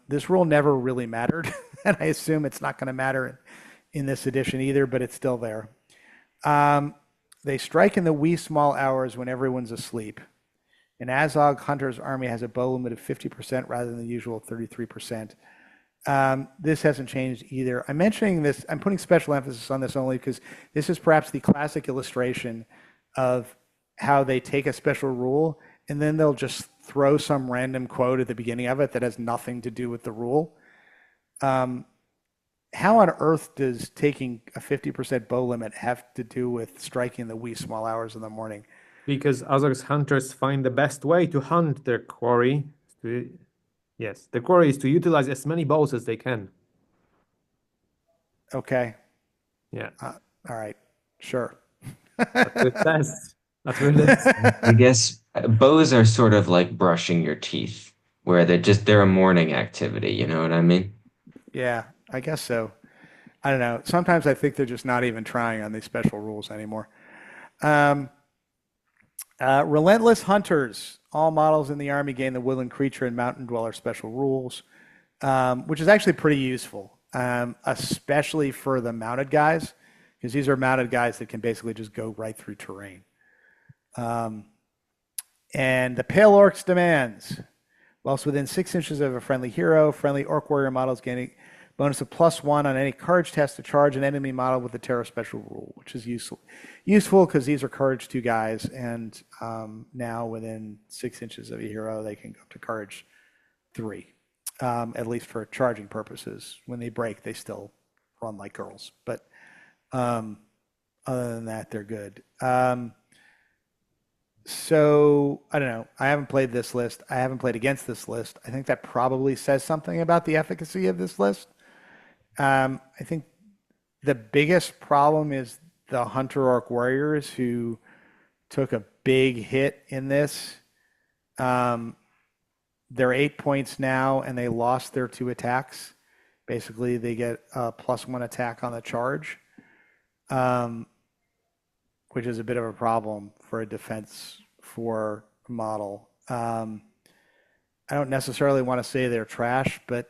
This rule never really mattered, and I assume it's not going to matter in this edition either, but it's still there. They strike in the wee small hours when everyone's asleep. An Azog hunter's army has a bow limit of 50% rather than the usual 33%. This hasn't changed either. I'm mentioning this, I'm putting special emphasis on this only because this is perhaps the classic illustration of how they take a special rule and then they'll just throw some random quote at the beginning of it that has nothing to do with the rule. How on earth does taking a 50% bow limit have to do with striking the wee small hours in the morning? Because Azog's hunters find the best way to hunt their quarry. Yes, the quarry is to utilize as many bows as they can. Okay. Yeah. All right. Sure. That's what it says. That's what it is. I guess bows are sort of like brushing your teeth, where they're a morning activity, you know what I mean? Yeah, I guess so. I don't know. Sometimes I think they're just not even trying on these special rules anymore. Relentless Hunters. All models in the army gain the Woodland Creature and Mountain Dweller special rules, which is actually pretty useful, especially for the mounted guys, because these are mounted guys that can basically just go right through terrain. And the Pale Orc's demands. Whilst within 6 inches of a friendly hero, friendly Orc Warrior models gaining bonus of +1 on any courage test to charge an enemy model with the Terror special rule, which is useful because these are courage 2 guys, and now within 6 inches of a hero, they can go up to courage 3, at least for charging purposes. When they break, they still run like girls, but other than that, they're good. So I don't know. I haven't played this list. I haven't played against this list. I think that probably says something about the efficacy of this list. I think the biggest problem is the Hunter Orc Warriors who took a big hit in this. They're 8 points now, and they lost their 2 attacks. Basically, they get a +1 attack on the charge, which is a bit of a problem for a defense 4 model. I don't necessarily want to say they're trash, but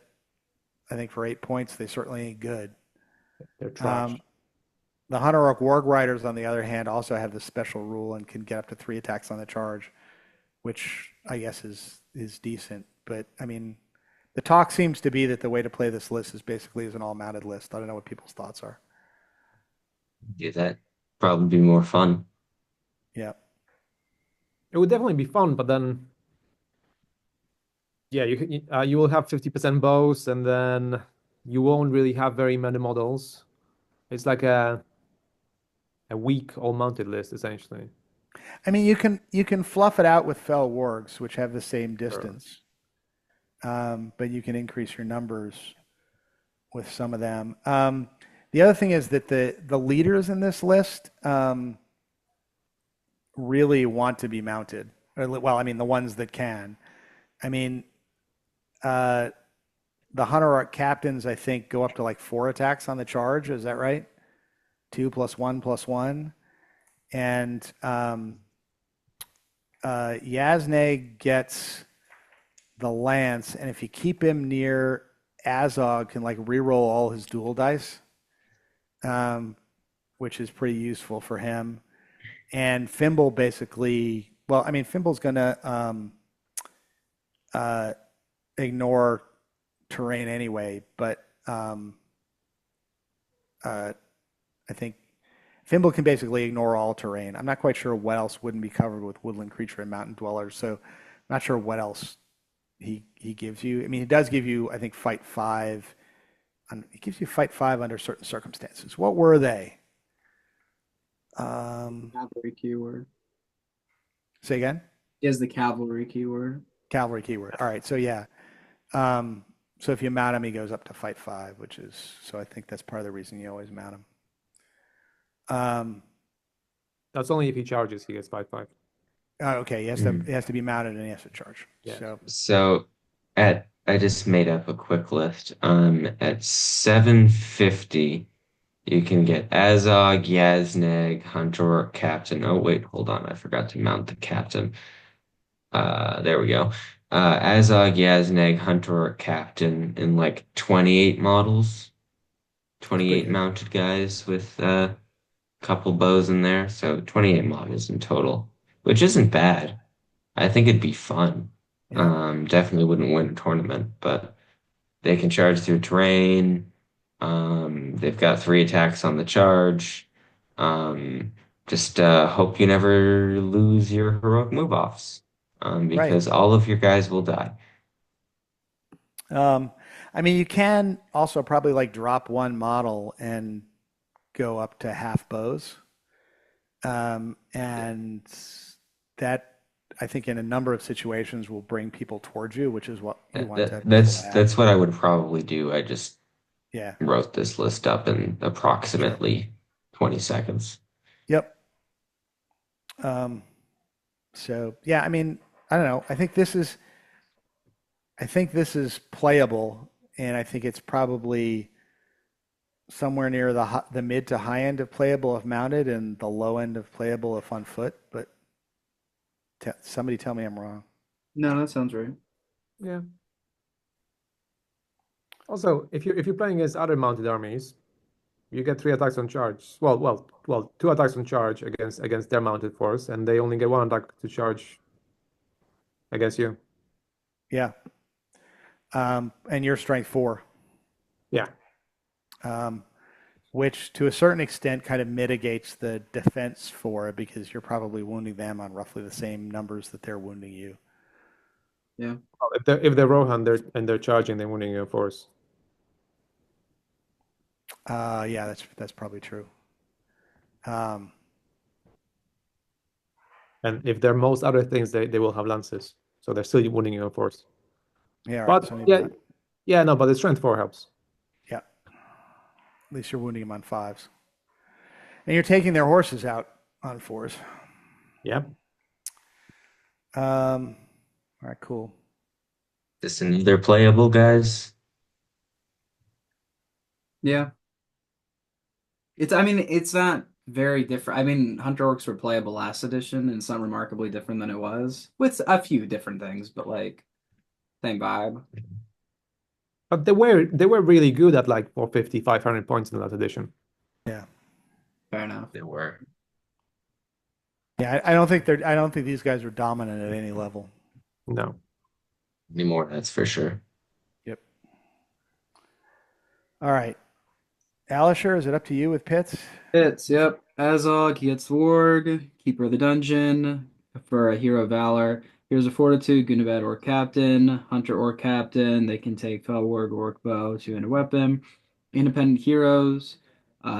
I think for 8 points, they certainly ain't good. They're trash. The Hunter Orc Warg Riders, on the other hand, also have this special rule and can get up to 3 attacks on the charge, which I guess is decent. But I mean, the talk seems to be that the way to play this list is basically as an all-mounted list. I don't know what people's thoughts are. Yeah, that probably be more fun. Yeah. It would definitely be fun, but then, yeah, you will have 50% bows, and then you won't really have very many models. It's like a weak all-mounted list, essentially. I mean, you can fluff it out with Fell Wargs, which have the same distance, but you can increase your numbers with some of them. The other thing is that the leaders in this list really want to be mounted. Well, I mean, the ones that can. I mean, the Hunter Arc captains, I think, go up to like 4 attacks on the charge. Is that right? 2 + 1 + 1. And Yasne gets the lance, and if you keep him near Azog, can like reroll all his dual dice, which is pretty useful for him. And Fimble basically, well, I mean, Fimble's gonna ignore terrain anyway, but I think Fimble can basically ignore all terrain. I'm not quite sure what else wouldn't be covered with Woodland Creature and Mountain Dwellers, so I'm not sure what else he gives you. I mean, he does give you, I think, Fight 5. He gives you Fight 5 under certain circumstances. What were they? Cavalry keyword. Say again? He has the cavalry keyword. Cavalry keyword. All right, so yeah. So if you mount him, he goes up to Fight 5, which is, so I think that's part of the reason you always mount him. That's only if he charges, he gets Fight 5. Okay, he has to be mounted and he has to charge. Yeah. So I just made up a quick list. At 750, You can get Azog, Yazneg, Hunter, or Captain. Oh, wait, hold on. I forgot to mount the Captain. There we go. Azog, Yazneg, Hunter, or Captain in like 28 models, That's pretty 28 good. mounted guys with a couple bows in there. So 28 models in total, which isn't bad. I think it'd be fun. Yeah. Definitely wouldn't win a tournament, but they can charge through terrain. They've got 3 attacks on the charge. Just hope you never lose your heroic move offs, Right. because all of your guys will die. Um, I mean, you can also probably like drop one model and go up to half bows. And that, I think, in a number of situations will bring people towards you, which is what you That, want to that, be able to that's have. that's what I would probably do. I just Yeah, wrote this list up in sure. approximately 20 seconds. Yep. Um, so yeah, I mean, I don't know. I think this is playable, and I think it's probably somewhere near the mid to high end of playable if mounted, and the low end of playable if on foot. But somebody tell me I'm wrong. No, that sounds right. Yeah. Also, if you're playing against other mounted armies, you get 3 attacks on charge. Well, 2 attacks on charge against their mounted force, and they only get 1 attack to charge against you. Yeah. And you're strength four, Yeah. um, which to a certain extent kind of mitigates the defense for it because you're probably wounding them on roughly the same numbers that they're wounding you. Yeah. Well, if they're Rohan, they're charging, they're wounding your force. Yeah, that's probably true. Um, And if they're most other things, they will have lances, so they're still wounding your force. yeah, all right. But So maybe yeah, not. yeah, no, but the strength 4 helps. Yeah, at least you're wounding them on fives, and you're taking their horses out on fours. Yeah. All right, cool. This another playable, guys. Yeah. I mean, it's not very different. I mean, Hunter Orcs were playable last edition, and it's not remarkably different than it was, with a few different things, but like same vibe. But they were really good at like 450, 500 points in that edition. Yeah, Fair enough. They were. yeah. I don't think they're. I don't think these guys are dominant at any level. No. Anymore, that's for sure. Yep. All right, Alisher, is it up to you with pits? Yep. Azog, he gets Warg, Keeper of the Dungeon, for a Hero of Valor. Here's a Fortitude, Gunabad Orc Captain, Hunter Orc Captain. They can take Fell Warg, Orc Bow, two-handed weapon. Independent Heroes,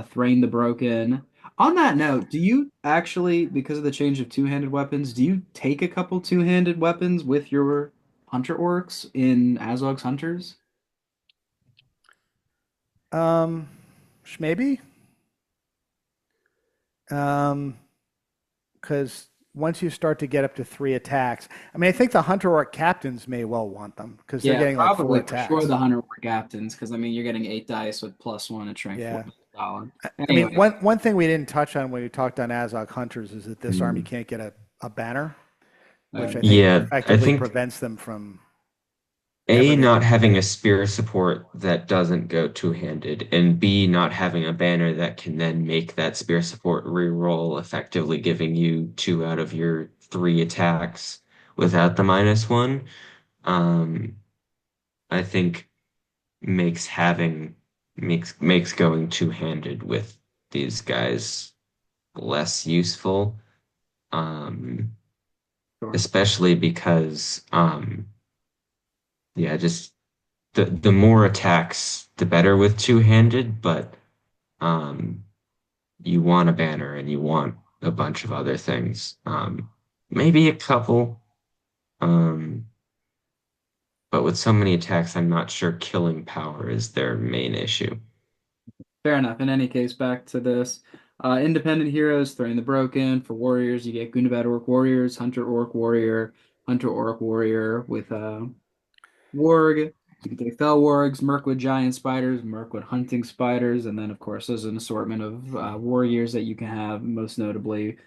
Thrain the Broken. On that note, do you actually, because of the change of two-handed weapons, do you take a couple two-handed weapons with your Hunter Orcs in Azog's Hunters? Um, maybe. Um, because once you start to get up to 3 attacks, I mean, I think the Hunter Orc captains may well want them because they're Yeah, getting like four probably for sure attacks. the Hunter War Captains, because I mean you're getting 8 dice with +1 at strength 4. Yeah. Solid. I mean, Anyway, one thing we didn't touch on when we talked on Azog Hunters is that this army Mm. can't get a banner, which I think Yeah, I effectively think prevents them from ever A, getting not a having a banner. spear support that doesn't go two-handed, and B, not having a banner that can then make that spear support reroll, effectively giving you 2 out of your 3 attacks without the -1. Um, I think makes going two-handed with these guys less useful. Um, sure. especially because yeah, just the more attacks, the better with two-handed, but um, you want a banner and you want a bunch of other things. Maybe a couple, um, but with so many attacks, I'm not sure killing power is their main issue. Fair enough. In any case, back to this. Independent Heroes, Thrain the Broken. For Warriors, you get Gunabad Orc Warriors, Hunter Orc Warrior with Warg. You can take fell wargs, Mirkwood giant spiders, Mirkwood hunting spiders, and then of course there's an assortment of warriors that you can have. Most notably,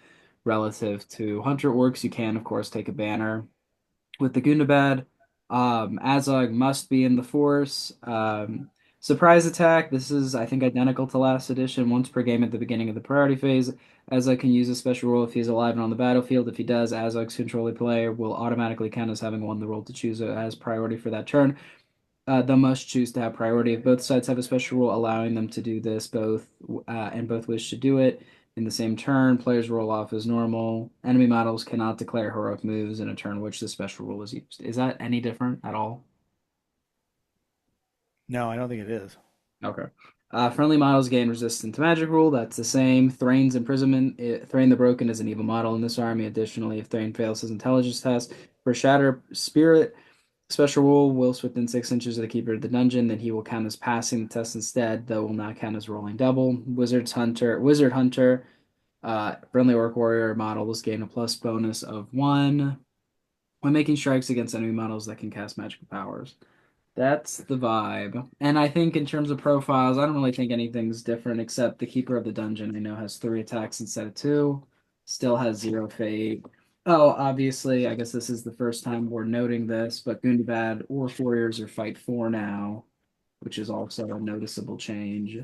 relative to hunter orcs, you can of course take a banner with the Gundabad. Azog must be in the force. Surprise attack. This is, I think, identical to last edition. Once per game at the beginning of the priority phase, Azog can use a special rule if he's alive and on the battlefield. If he does, Azog's controller player will automatically count as having won the role to choose it as priority for that turn. They'll must choose to have priority. If both sides have a special rule allowing them to do this, and both wish to do it in the same turn, players roll off as normal. Enemy models cannot declare heroic moves in a turn which the special rule is used. Is that any different at all? No, I don't think it is. Okay. Friendly models gain resistance to magic rule. That's the same. Thrain's imprisonment. Thrain the Broken is an evil model in this army. Additionally, if Thrain fails his intelligence test for Shatter Spirit, special rule, whilst within 6 inches of the keeper of the dungeon, then he will count as passing the test instead, though will not count as rolling double. Wizard Hunter, friendly orc warrior models gain a plus bonus of 1 when making strikes against enemy models that can cast magical powers. That's the vibe. And I think in terms of profiles, I don't really think anything's different except the Keeper of the Dungeon, I know, has 3 attacks instead of 2, still has 0 fate. Oh, obviously, I guess this is the first time we're noting this, but Gundabad Orc Warriors are Fight 4 now, which is also a noticeable change.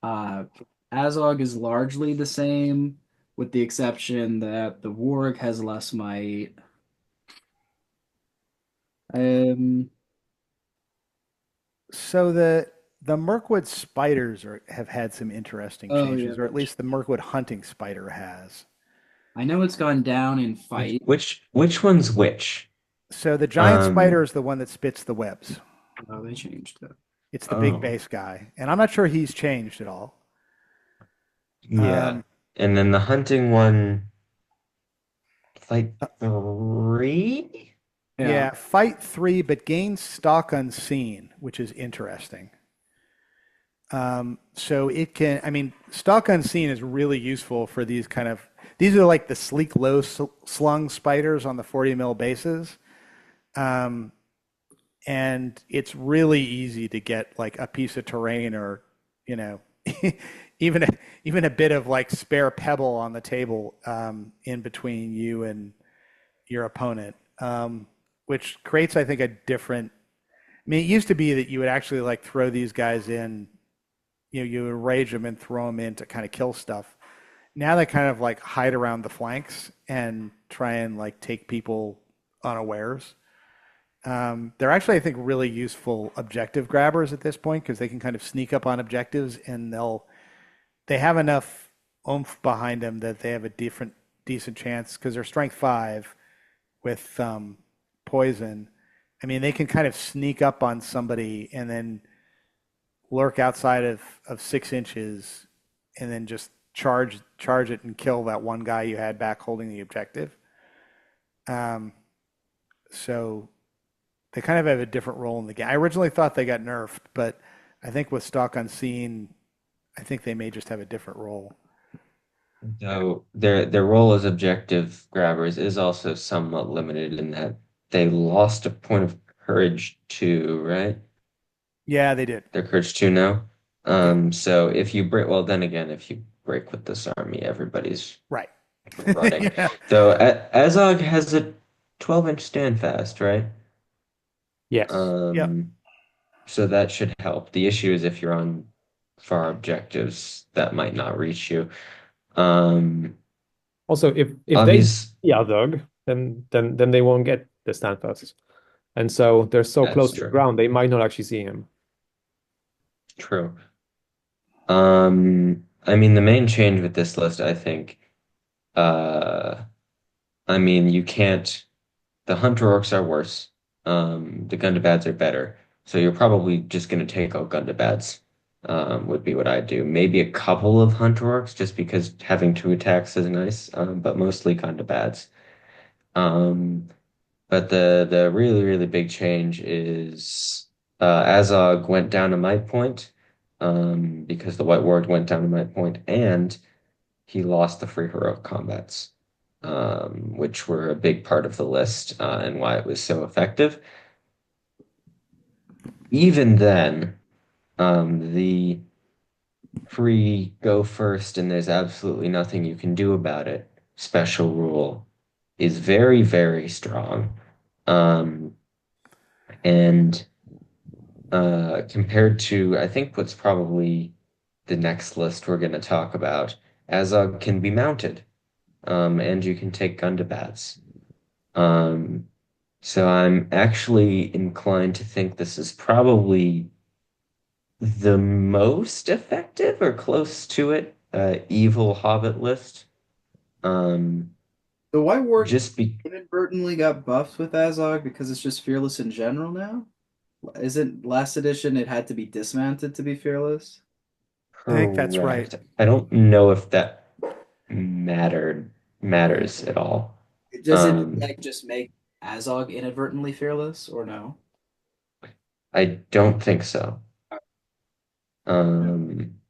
Uh, Azog is largely the same, with the exception that the Warg has less might. Um, So the Mirkwood spiders have had some interesting oh yeah, changes, or at least the Mirkwood hunting spider has. I know it's gone down in Which fight. which one's which? So the giant spider Um, is the one that spits the webs. Oh, they changed that. It's the big oh, base guy, and I'm not sure he's changed at all. yeah. Um, And then the hunting one, like uh, 3? Yeah. yeah, fight 3, but gains stock unseen, which is interesting. So it can, I mean, stock unseen is really useful for these kind of, these are like the sleek low slung spiders on the 40 mil bases. Um, and it's really easy to get like a piece of terrain or, you know, even a, even a bit of like spare pebble on the table in between you and your opponent, which creates, I think, a different. I mean, it used to be that you would actually like throw these guys in, you enrage them and throw them in to kind of kill stuff. Now they kind of like hide around the flanks and try and like take people unawares. They're actually, I think, really useful objective grabbers at this point because they can kind of sneak up on objectives and they have enough oomph behind them that they have a decent chance because they're strength 5 with poison. I mean, they can kind of sneak up on somebody and then lurk outside of 6 inches and then just charge it and kill that one guy you had back holding the objective. Um, so they kind of have a different role in the game. I originally thought they got nerfed, but I think with stock unseen, I think they may just have a different role. Though their role as objective grabbers is also somewhat limited in that they lost a point of courage too, right? Yeah, they did. They're courage 2 now. Yep. So if you break, well, then again, if you break with this army, everybody's Right. running. Yeah. Though Azog has a 12-inch stand fast, right? Yes. Yep. Um, so that should help. The issue is if you're on far objectives, that might not reach you. Um, Also, if they obvious, see Azog, then they won't get the standfast. And so they're so that's close to the true. ground, they might not actually see him. True. I mean, the main change with this list, I think, uh, I mean, you can't. The Hunter Orcs are worse. The Gundabad's are better. So you're probably just going to take out Gundabad's, would be what I'd do. Maybe a couple of Hunter Orcs, just because having 2 attacks is nice, but mostly Gundabad's. Um, but the really, really big change is Azog went down a might point, because the White Ward went down a might point, and he lost the free heroic combats, which were a big part of the list and why it was so effective. even then, the free go first and there's absolutely nothing you can do about it special rule is very, very strong. Um, and Compared to, I think what's probably the next list we're going to talk about, Azog can be mounted, and you can take gun to bats. Um, so I'm actually inclined to think this is probably the most effective or close to it, evil Hobbit list. Um, The White Ward just be inadvertently got buffed with Azog because it's just fearless in general now. Isn't last edition it had to be dismounted to be fearless? I think that's right. correct. I don't know if that mattered matters at all. Does it Um, like just make Azog inadvertently fearless or no? I don't think so. Um,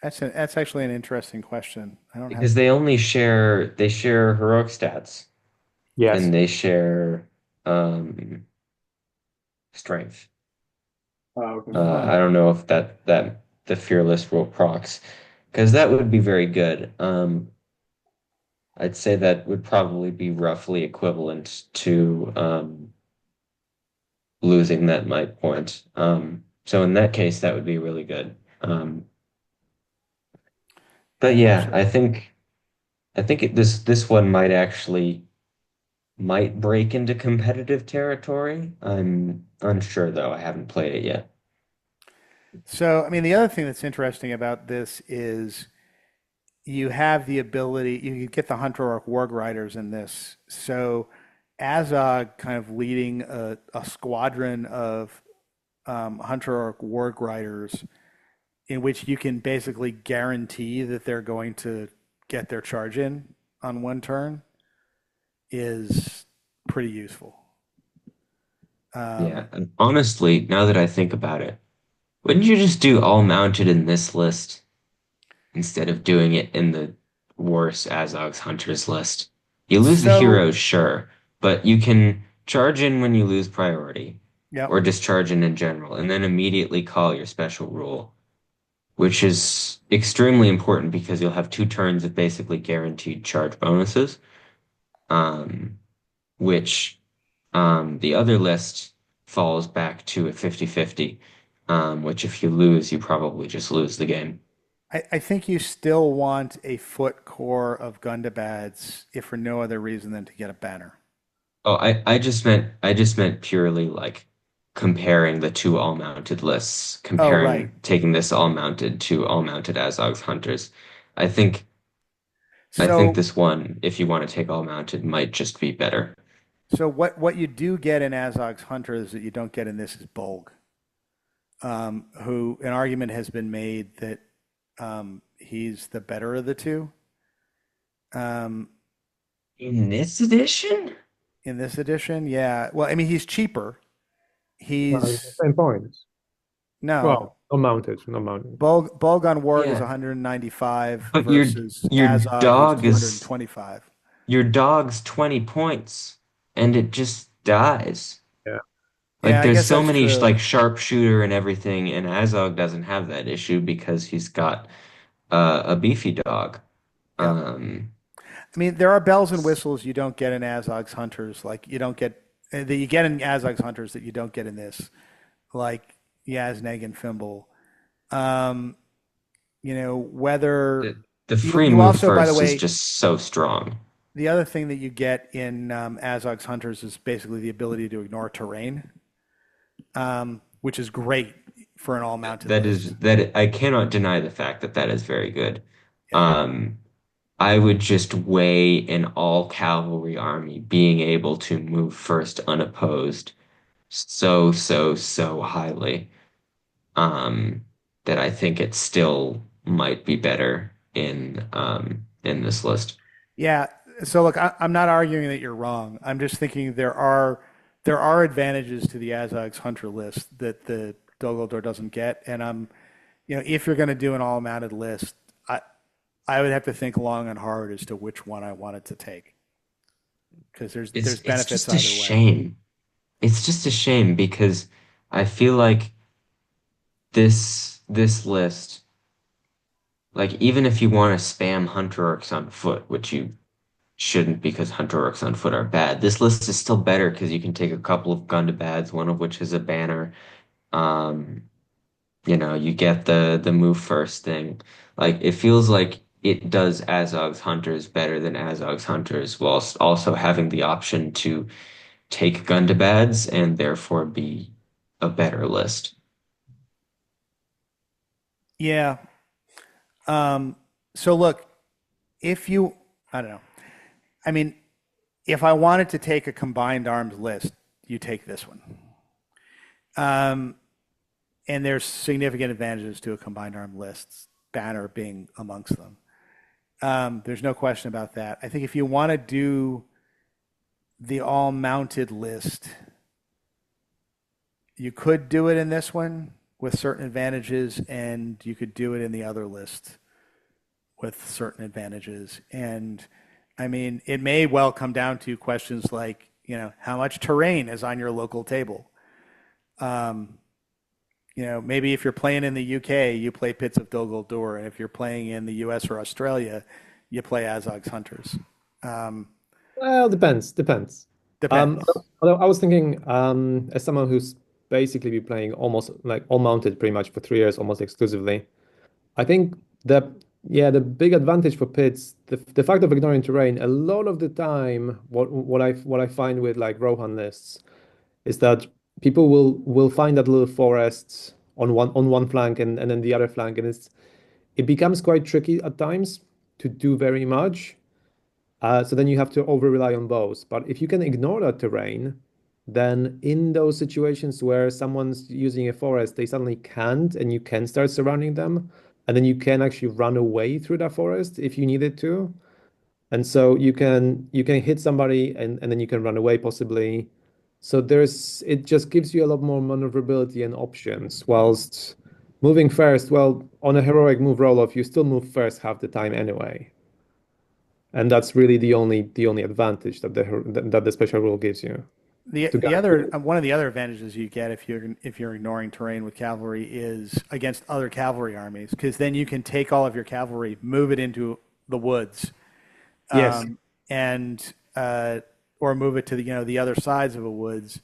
That's actually an interesting question. I don't have. because they share heroic stats Yes. and they share um strength. Oh, okay. I don't know if that the fearless rule procs because that would be very good. I'd say that would probably be roughly equivalent to losing that might point. So in that case, that would be really good. But Yeah, yeah, actually. this one might break into competitive territory. I'm unsure though. I haven't played it yet. So, I mean, the other thing that's interesting about this is you have the ability, you can get the Hunter Orc Warg Riders in this. So, Azog kind of leading a squadron of Hunter Orc Warg Riders in which you can basically guarantee that they're going to get their charge in on one turn is pretty useful. Yeah, Um, and honestly, now that I think about it, wouldn't you just do all mounted in this list instead of doing it in the worse Azog's Hunters list? You lose the so, heroes, sure, but you can charge in when you lose priority, yep. or discharge in general, and then immediately call your special rule, which is extremely important because you'll have 2 turns of basically guaranteed charge bonuses, um, which the other list falls back to a 50-50, which if you lose, you probably just lose the game. I think you still want a foot core of Gundabad's if for no other reason than to get a banner. Oh, I just meant purely like comparing the two all mounted lists, Oh, right. comparing taking this all mounted to all mounted Azog's Hunters. I think I think So this one, if you want to take all mounted, might just be better. so what you do get in Azog's Hunters that you don't get in this is Bolg, who an argument has been made that he's the better of the two. Um, In this edition? in this edition, yeah. Well, I mean, he's cheaper. Well, it's the He's same points. no Well, not mounted, not mounted. Bolg on Warg is Yeah, 195 but versus your Azog, who's dog is 225. your dog's 20 points and it just dies. Yeah. Like Yeah, I there's guess so that's many true. like sharpshooter and everything, and Azog doesn't have that issue because he's got a beefy dog. Yep. Um, I mean, there are bells and whistles you don't get in Azog's Hunters, like you don't get that you get in Azog's Hunters that you don't get in this, like Yazneg and Fimble. Um, whether the free you move also, by the first is way, just so strong. the other thing that you get in Azog's Hunters is basically the ability to ignore terrain, which is great for an all-mounted list. I cannot deny the fact that that is very good. Yeah. Um, I would just weigh an all cavalry army being able to move first unopposed so highly. Um, that I think it still might be better in this list. Yeah. So look, I'm not arguing that you're wrong. I'm just thinking there are advantages to the Azog's Hunter list that the Dol Guldur doesn't get, and if you're going to do an all-mounted list, I would have to think long and hard as to which one I wanted to take because there's It's benefits just a either way. shame. it's just a shame because I feel like this list, like even if you want to spam Hunter Orcs on foot, which you shouldn't because Hunter Orcs on foot are bad, this list is still better because you can take a couple of Gundabads, one of which is a banner. Um, you get the move first thing. Like it feels like it does Azog's Hunters better than Azog's Hunters, whilst also having the option to take Gundabads and therefore be a better list. Yeah. Um, so look, if you, I don't know. I mean, if I wanted to take a combined arms list, you take this one. Um, and there's significant advantages to a combined arm list, banner being amongst them. There's no question about that. I think if you want to do the all mounted list, you could do it in this one with certain advantages, and you could do it in the other list with certain advantages. And I mean, it may well come down to questions like, how much terrain is on your local table? Um, maybe if you're playing in the UK, you play Pits of Dol Guldur, and if you're playing in the US or Australia, you play Azog's Hunters. Um, Well, depends. Depends. Although I was thinking, as someone who's basically been playing almost like all mounted pretty much for 3 years, almost exclusively, I think the yeah, the big advantage for pits, the fact of ignoring terrain, a lot of the time, what I find with like Rohan lists is that people will find that little forest on one flank and then the other flank, and it becomes quite tricky at times to do very much. So then you have to over rely on bows. But if you can ignore that terrain, then in those situations where someone's using a forest, they suddenly can't, and you can start surrounding them. And then you can actually run away through that forest if you needed to. And so you can hit somebody and then you can run away possibly. So it just gives you a lot more maneuverability and options. Whilst moving first, well, on a heroic move roll off, you still move first half the time anyway. And that's really the only advantage that the special rule gives you The to the guide other you. one of the other advantages you get if you're ignoring terrain with cavalry is against other cavalry armies, because then you can take all of your cavalry, move it into the woods, Yes. um, and or move it to the other sides of the woods,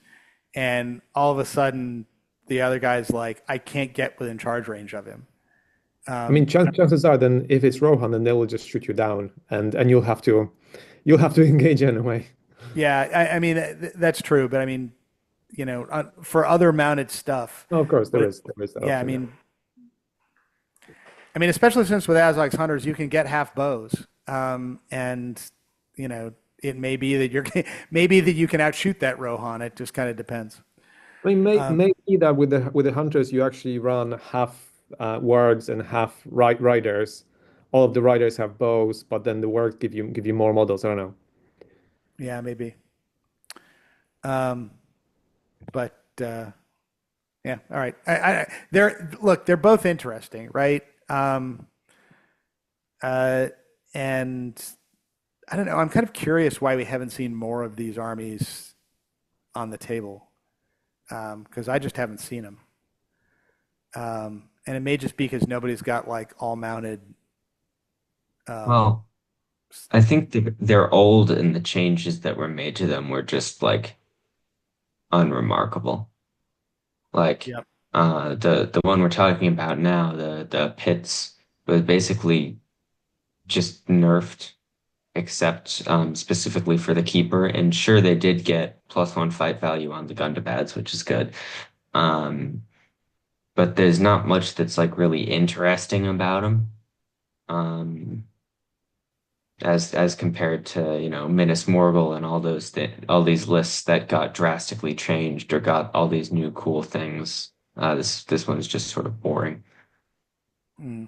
and all of a sudden the other guy's like, I can't get within charge range of him. I mean, Um, chances are then if it's Rohan, then they will just shoot you down, and you'll have to engage anyway. yeah, I mean that's true, but I mean for other mounted stuff, No, of course but there is that yeah, option. Yeah. especially since with Azog's Hunters, you can get half bows. And, it may be that maybe that you can outshoot that Rohan. It just kind of depends. I mean, Um, maybe that with the hunters you actually run half wargs and half riders. All of the riders have bows, but then the wargs give you more models. I don't know. yeah, maybe. Um, but yeah, all right. They're both interesting, right? Uh, and I don't know. I'm kind of curious why we haven't seen more of these armies on the table, because I just haven't seen them. And it may just be because nobody's got like all mounted. Um, Well, I think they're old and the changes that were made to them were just like unremarkable. Like yep. the one we're talking about now, the pits was basically just nerfed except specifically for the keeper. And sure, they did get +1 fight value on the Gundabats, which is good. Um, but there's not much that's like really interesting about them. Um, as compared to, Minas Morgul and all these lists that got drastically changed or got all these new cool things. This one's just sort of boring. Mm.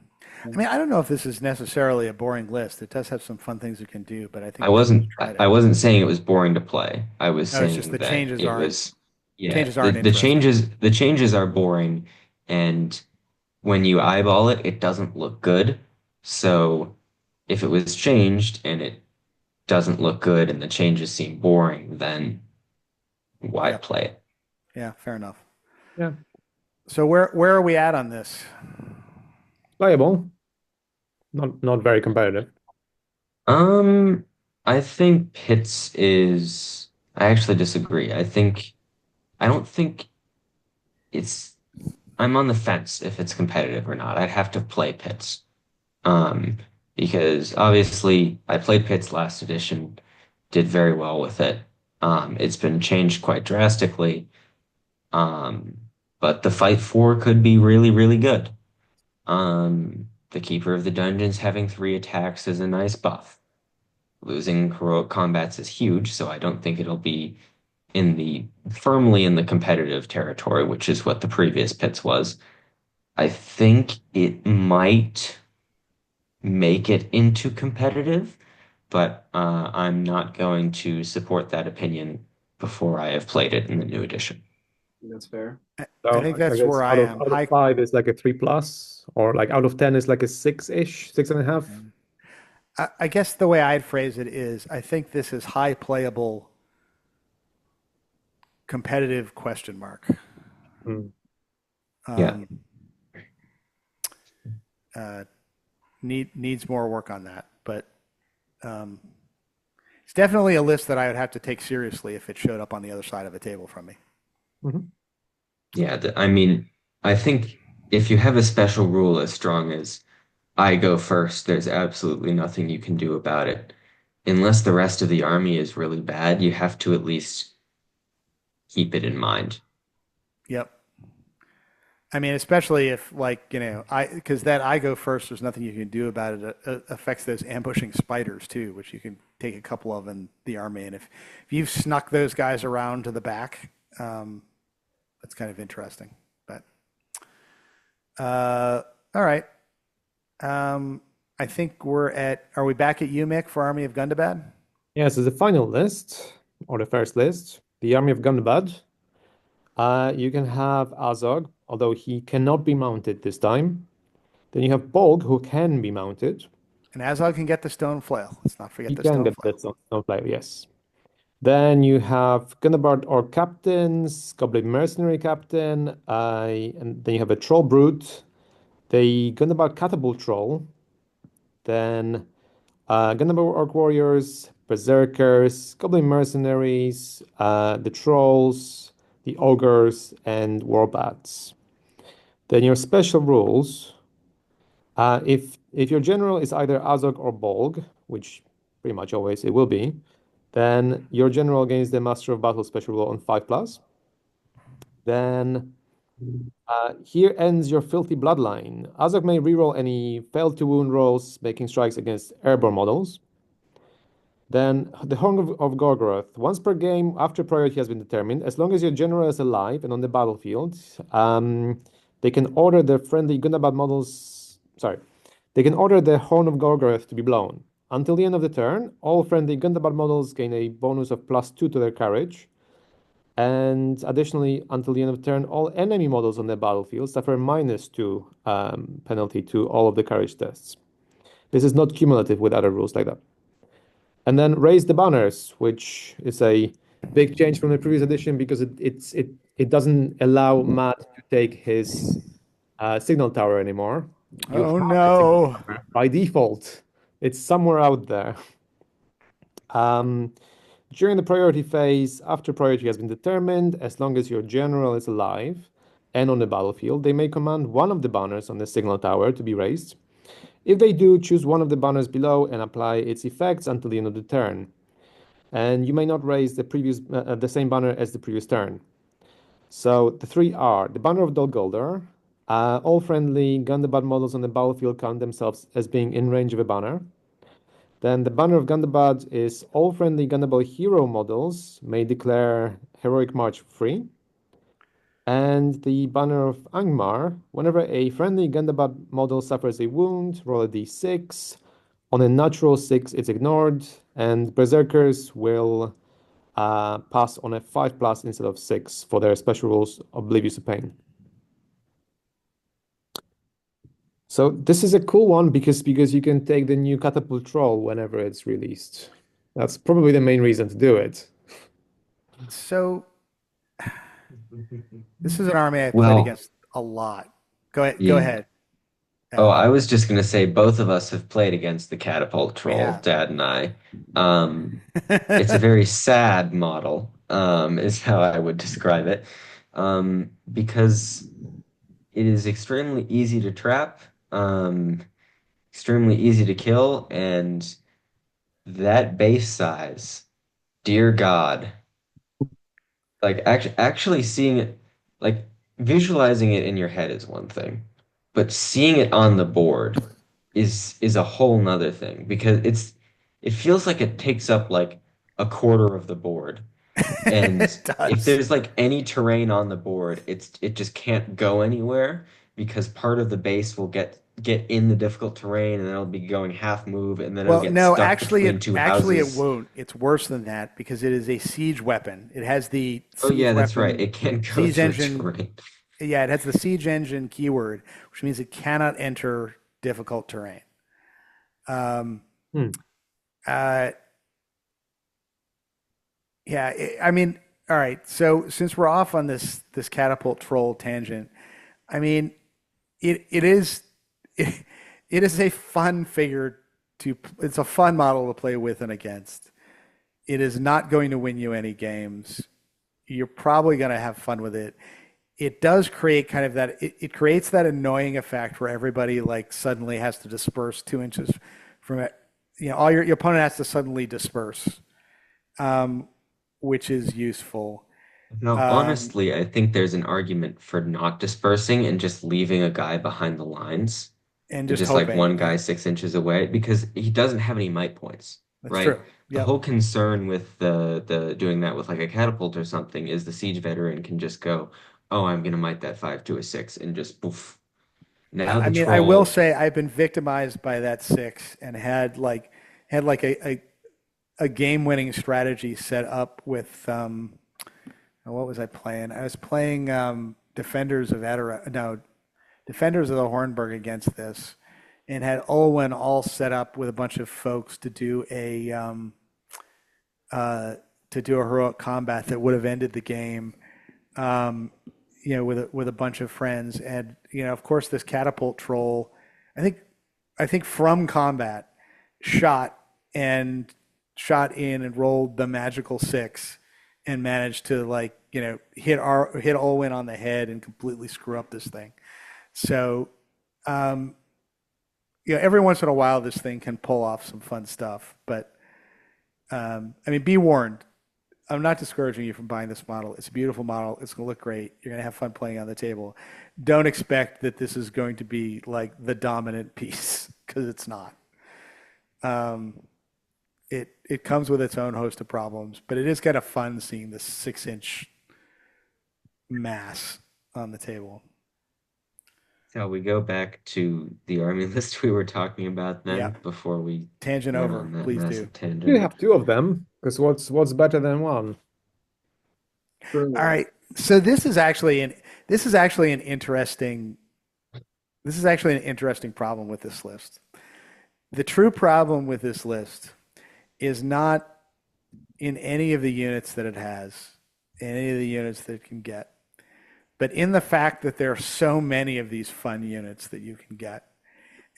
I mean, I don't know if this is necessarily a boring list. It does have some fun things it can do, but I I think nobody's wasn't tried I it. wasn't saying it was boring to play. I was No, it's just saying the that changes it aren't was, yeah, changes the aren't the interesting. changes are boring, and when you eyeball it, it doesn't look good. So if it was changed and it doesn't look good and the changes seem boring, then why Yep. play it? Yeah, fair enough. Yeah. So where are we at on this? Playable. Not very competitive. Um, I think Pitts is. I actually disagree. I don't think it's. I'm on the fence if it's competitive or not. I'd have to play Pitts. Um, because obviously I played Pitts last edition, did very well with it. It's been changed quite drastically. Um, but the fight four could be really, really good. The Keeper of the Dungeons having 3 attacks is a nice buff. Losing heroic combats is huge, so I don't think it'll be firmly in the competitive territory, which is what the previous Pitts was. I think it might make it into competitive, but I'm not going to support that opinion before I have played it in the new edition. That's fair. I think I that's guess where I am. out of 5 is like a 3+, or like out of 10 is like a 6-ish, 6.5. I guess the way I'd phrase it is I think this is high playable competitive question mark. Mm. Yeah. Needs more work on that, but it's definitely a list that I would have to take seriously if it showed up on the other side of a table from me. Yeah, I mean, I think if you have a special rule as strong as I go first, there's absolutely nothing you can do about it. Unless the rest of the army is really bad, you have to at least keep it in mind. Yep. I mean, especially if because that I go first, there's nothing you can do about it. It affects those ambushing spiders too, which you can take a couple of in the army. And if you've snuck those guys around to the back, that's kind of interesting. But all right. I think are we back at you, Mick, for Army of Gundabad? Yeah, so the final list, or the first list, the Army of Gundabad. You can have Azog, although he cannot be mounted this time. Then you have Bolg, who can be mounted. And Azog can get the stone flail. Let's not forget He the can stone get flail. that stone flail, yes. Then you have Gundabad Orc Captains, Goblin Mercenary Captain, and then you have a Troll Brute, the Gundabad Catapult Troll, then Gundabad Orc Warriors, Berserkers, Goblin Mercenaries, the Trolls, the Ogres, and Warbats. Then your special rules, if your general is either Azog or Bolg, which pretty much always it will be, then your general gains the Master of Battle special rule on 5+. Then here ends your Filthy Bloodline. Azog may reroll any failed to wound rolls, making strikes against airborne models. Then the Horn of Gorgoroth. Once per game after priority has been determined, as long as your general is alive and on the battlefield, they can order the friendly Gundabad models. Sorry, they can order the Horn of Gorgoroth to be blown. Until the end of the turn, all friendly Gundabad models gain a bonus of +2 to their courage. And additionally, until the end of the turn, all enemy models on the battlefield suffer -2 penalty to all of the courage tests. This is not cumulative with other rules like that. And then raise the banners, which is a big change from the previous edition because it doesn't allow Matt to take his signal tower anymore. You Oh have the no. signal tower by default. It's somewhere out there. During the priority phase, after priority has been determined, as long as your general is alive and on the battlefield, they may command one of the banners on the signal tower to be raised. If they do, choose one of the banners below and apply its effects until the end of the turn. And you may not raise the same banner as the previous turn. So the three are the banner of Dol Guldur. All friendly Gundabad models on the battlefield count themselves as being in range of a banner. Then the banner of Gundabad is all friendly Gundabad hero models may declare Heroic March free. And the banner of Angmar, whenever a friendly Gundabad model suffers a wound, roll a d6. On a natural 6, it's ignored, and Berserkers will pass on a 5+ instead of 6 for their special rules Oblivious of Pain. So this is a cool one because you can take the new Catapult Troll whenever it's released. That's probably the main reason to do it. So This is an army I played Well, against a lot. Go ahead. Go yeah. ahead, Oh, Adam. I was just gonna say both of us have played against the catapult We troll, have. Dad and I. It's a very sad model, is how I would describe it. Because it is extremely easy to trap, extremely easy to kill, and that base size, dear God, like actually seeing it, like visualizing it in your head is one thing, but seeing it on the board is a whole nother thing because it feels like it takes up like a quarter of the board. And It if does. there's like any terrain on the board, it just can't go anywhere because part of the base will get in the difficult terrain and then it'll be going half move and then it'll Well, get no, stuck between two actually it houses. won't. It's worse than that because it is a siege weapon. It has the Oh siege yeah, that's right. weapon It can't go siege through engine. terrain. Yeah, it has the siege engine keyword, which means it cannot enter difficult terrain. Um, Hmm. uh, yeah, I mean, all right. So since we're off on this catapult troll tangent, I mean, it is it, it is a fun figure to. It's a fun model to play with and against. It is not going to win you any games. You're probably going to have fun with it. It does create kind of that. It creates that annoying effect where everybody like suddenly has to disperse 2 inches from it. You know, all your opponent has to suddenly disperse, um, which is useful. No, Um, honestly, I think there's an argument for not dispersing and just leaving a guy behind the lines, and and just just like hoping. one guy Yeah, 6 inches away, because he doesn't have any might points, that's right? true. The Yep. whole concern with the doing that with like a catapult or something is the siege veteran can just go, oh, I'm gonna might that 5 to a 6 and just poof. Now I the mean, I will troll. say I've been victimized by that six and had like a game winning strategy set up with what was I playing? I was playing Defenders of Edera, no, Defenders of the Hornburg against this, and had Olwen all set up with a bunch of folks uh, to do a heroic combat that would have ended the game. Um, you know, with a bunch of friends, and you know, of course, this catapult troll. I think I think from combat shot and shot in and rolled the magical six and managed to like hit Olwen on the head and completely screw up this thing. So um, every once in a while this thing can pull off some fun stuff, but I mean, be warned. I'm not discouraging you from buying this model. It's a beautiful model. It's going to look great. You're going to have fun playing on the table. Don't expect that this is going to be like the dominant piece because it's not. Um, it comes with its own host of problems, but it is kind of fun seeing this 6 inch mass on the table. So we go back to the army list we were talking about Yeah, then before we tangent went over. on that Please do. massive You tangent. have two of them, because what's better than one? All True. right. So this is actually an interesting problem with this list. The true problem with this list is not in any of the units that it has, any of the units that it can get, but in the fact that there are so many of these fun units that you can get.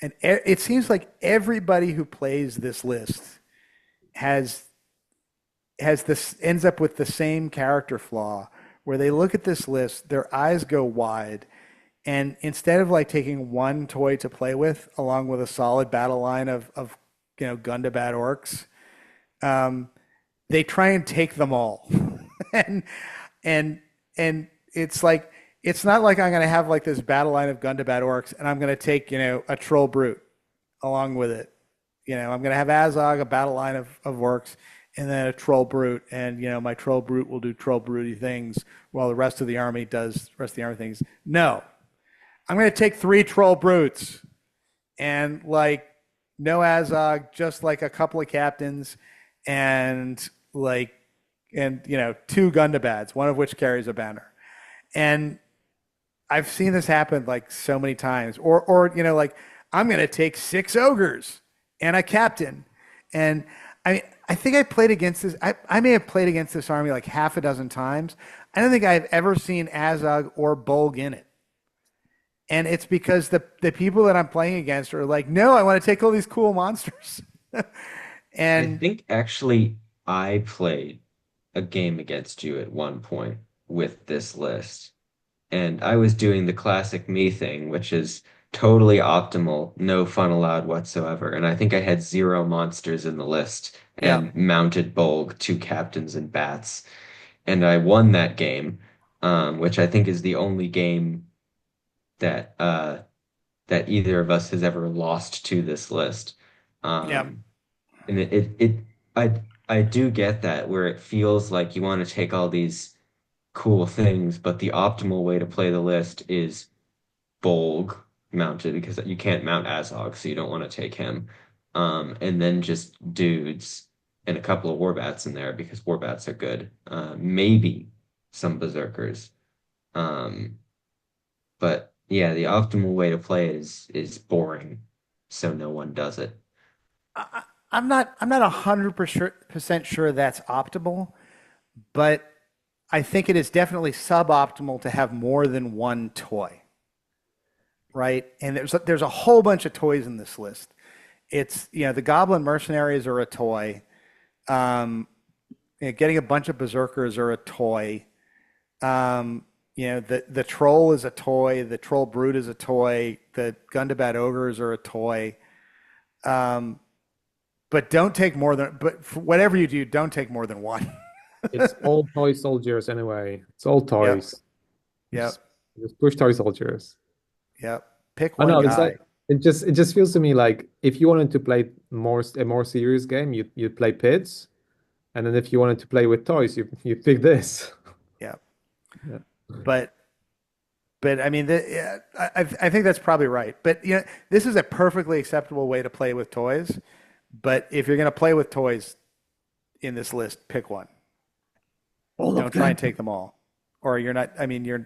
And it seems like everybody who plays this list has this ends up with the same character flaw where they look at this list, their eyes go wide, and instead of like taking one toy to play with along with a solid battle line of Gundabad orcs, um, they try and take them all. and and and it's like it's not like I'm going to have like this battle line of Gundabad orcs and I'm going to take a troll brute along with it. I'm going to have Azog, a battle line of orcs, and then a troll brute, and my troll brute will do troll brutey things while the rest of the army does rest of the army things. No, I'm going to take 3 troll brutes and like no Azog, just like a couple of captains, and like 2 Gundabads, one of which carries a banner. And I've seen this happen like so many times. Or like I'm going to take 6 ogres and a captain. And I mean, I think I played against this. I may have played against this army like half a dozen times. I don't think I've ever seen Azog or Bolg in it. And it's because the people that I'm playing against are like, no, I want to take all these cool monsters. I And think actually I played a game against you at one point with this list. And I was doing the classic me thing, which is totally optimal, no fun allowed whatsoever. And I think I had zero monsters in the list yeah, and mounted Bolg, two captains and bats. And I won that game, which I think is the only game that that either of us has ever lost to this list. yeah. Um, and I do get that where it feels like you want to take all these cool things, but the optimal way to play the list is Bolg mounted because you can't mount Azog, so you don't want to take him. And then just dudes and a couple of warbats in there because warbats are good. Maybe some berserkers. Um, but yeah, the optimal way to play is boring, so no one does it. I, I'm not 100% sure that's optimal, but I think it is definitely suboptimal to have more than one toy, right? And there's a whole bunch of toys in this list. It's, the Goblin Mercenaries are a toy. Um, Getting a bunch of Berserkers are a toy. The Troll is a toy. The Troll Brood is a toy. The Gundabad Ogres are a toy. Um, but don't take more than. But for whatever you do, don't take more than one. It's all toy soldiers anyway. It's all Yep. toys. Yep. Just, just push toy soldiers. Yep. Pick I one know it's guy. like it just feels to me like if you wanted to play a more serious game, you'd play Pids, and then if you wanted to play with toys, you pick this. Yep. Yeah. But I mean, yeah, I think that's probably right. But this is a perfectly acceptable way to play with toys. But if you're going to play with toys in this list, pick one. All of Don't try them. and take them all, or you're not. I mean,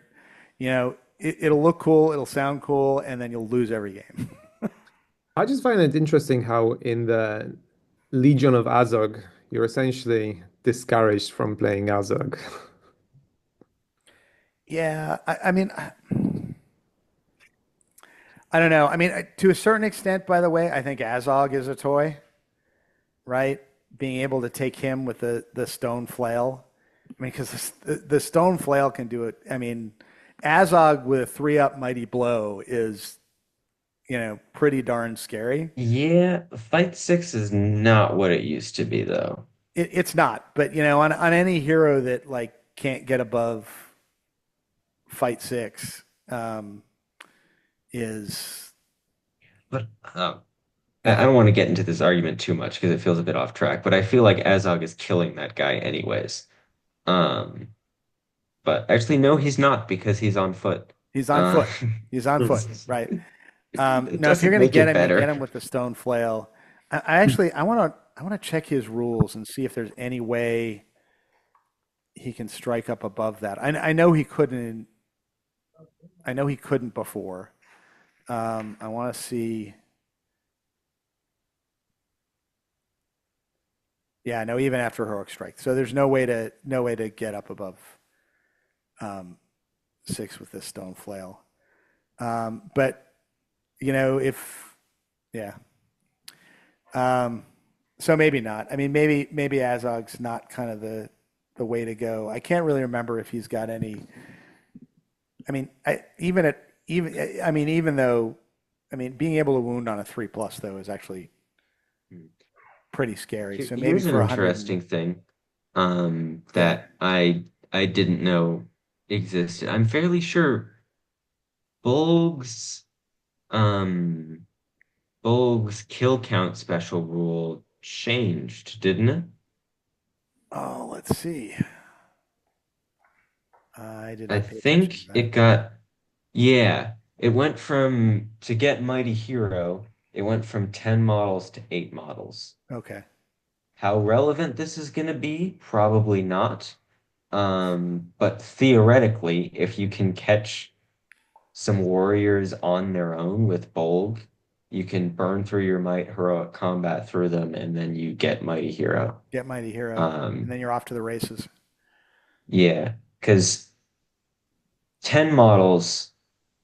it'll look cool, it'll sound cool, and then you'll lose every game. I just find it interesting how in the Legion of Azog, you're essentially discouraged from playing Azog. Yeah, I mean, I don't know. I mean, to a certain extent, by the way, I think Azog is a toy, right? Being able to take him with the stone flail. I mean, because the stone flail can do it. I mean, Azog with a 3-up mighty blow is, pretty darn scary. Yeah, Fight 6 is not what it used to be though. It's not, but on any hero that like can't get above fight 6, is But I don't want to get into this argument too much because it feels a bit off track, but I feel like Azog is killing that guy anyways. Um, but actually, no, he's not because he's on foot. he's on Uh, foot. He's on foot, right? it No, if you're doesn't gonna make get it him, you get better. him with the stone flail. I want to check his rules and see if there's any way he can strike up above that. I know he couldn't. I know he couldn't before. I want to see. Yeah, no, even after heroic strike. So there's no way to get up above um, 6 with this stone flail. But if yeah, so maybe not. I mean, maybe Azog's not kind of the way to go. I can't really remember if he's got any. I mean, even though, I mean, being able to wound on a 3+ though is actually pretty scary. So maybe Here's an for 100. interesting thing Yeah. that I didn't know existed. I'm fairly sure Bolg's um Bolg's kill count special rule changed, didn't it? Oh, let's see. I did I not pay attention to think that. it got, yeah, it went from, to get Mighty Hero, it went from 10 models to 8 models. Okay. How relevant this is going to be? Probably not. But theoretically, if you can catch some warriors on their own with Bolg, You can burn through your might, heroic combat through them, and then you get mighty hero. Get Mighty Hero, and Um, then you're off to the races. yeah, because 10 models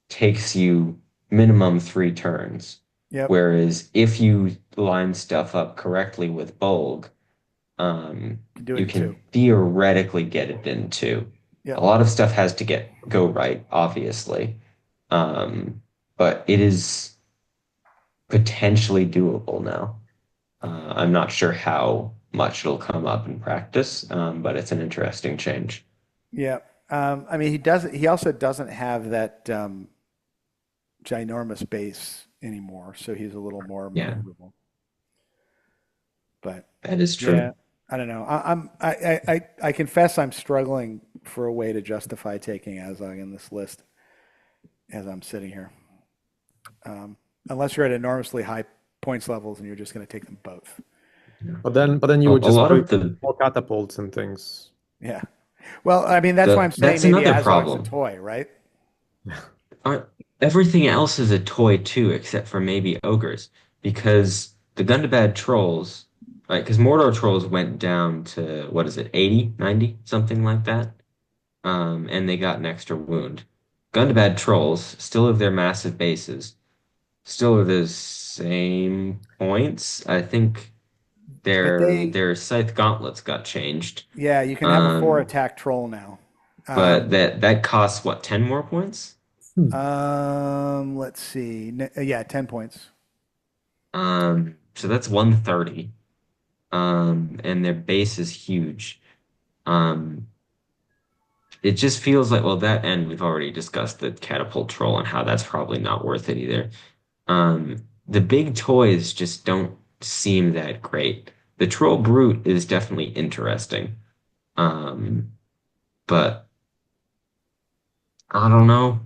takes you minimum 3 turns. Yep. Whereas if you line stuff up correctly with Bulg, Can do it you in two. can theoretically get it in 2. A Yep. lot of stuff has to go right, obviously. But it is potentially doable now. I'm not sure how much it'll come up in practice, but it's an interesting change. Yep. I mean, he does. He also doesn't have that ginormous base anymore, so he's a little more Yeah, maneuverable. But that is yeah, true. I don't know. I confess I'm struggling for a way to justify taking Azog in this list as I'm sitting here. Um, Unless you're at enormously high points levels and you're just going to take them both. But then you A would just lot put of the more catapults and things. Yeah. Well, I mean, that's why I'm saying that's maybe another Azog's a problem. toy, right? Uh, Everything else is a toy too, except for maybe ogres, because the Gundabad trolls, right? Because Mordor trolls went down to what is it, 80, 90, something like that. And they got an extra wound. Gundabad trolls still have their massive bases, still are the same points. I think But their scythe gauntlets got changed. yeah, you can have a four Um, attack troll now. but Um, that costs what, 10 more points? Hmm. let's see. Yeah, 10 points. So that's 130. And their base is huge. Um, it just feels like, well, that and we've already discussed the catapult troll and how that's probably not worth it either. The big toys just don't seem that great. The troll brute is definitely interesting. Um, but I don't know.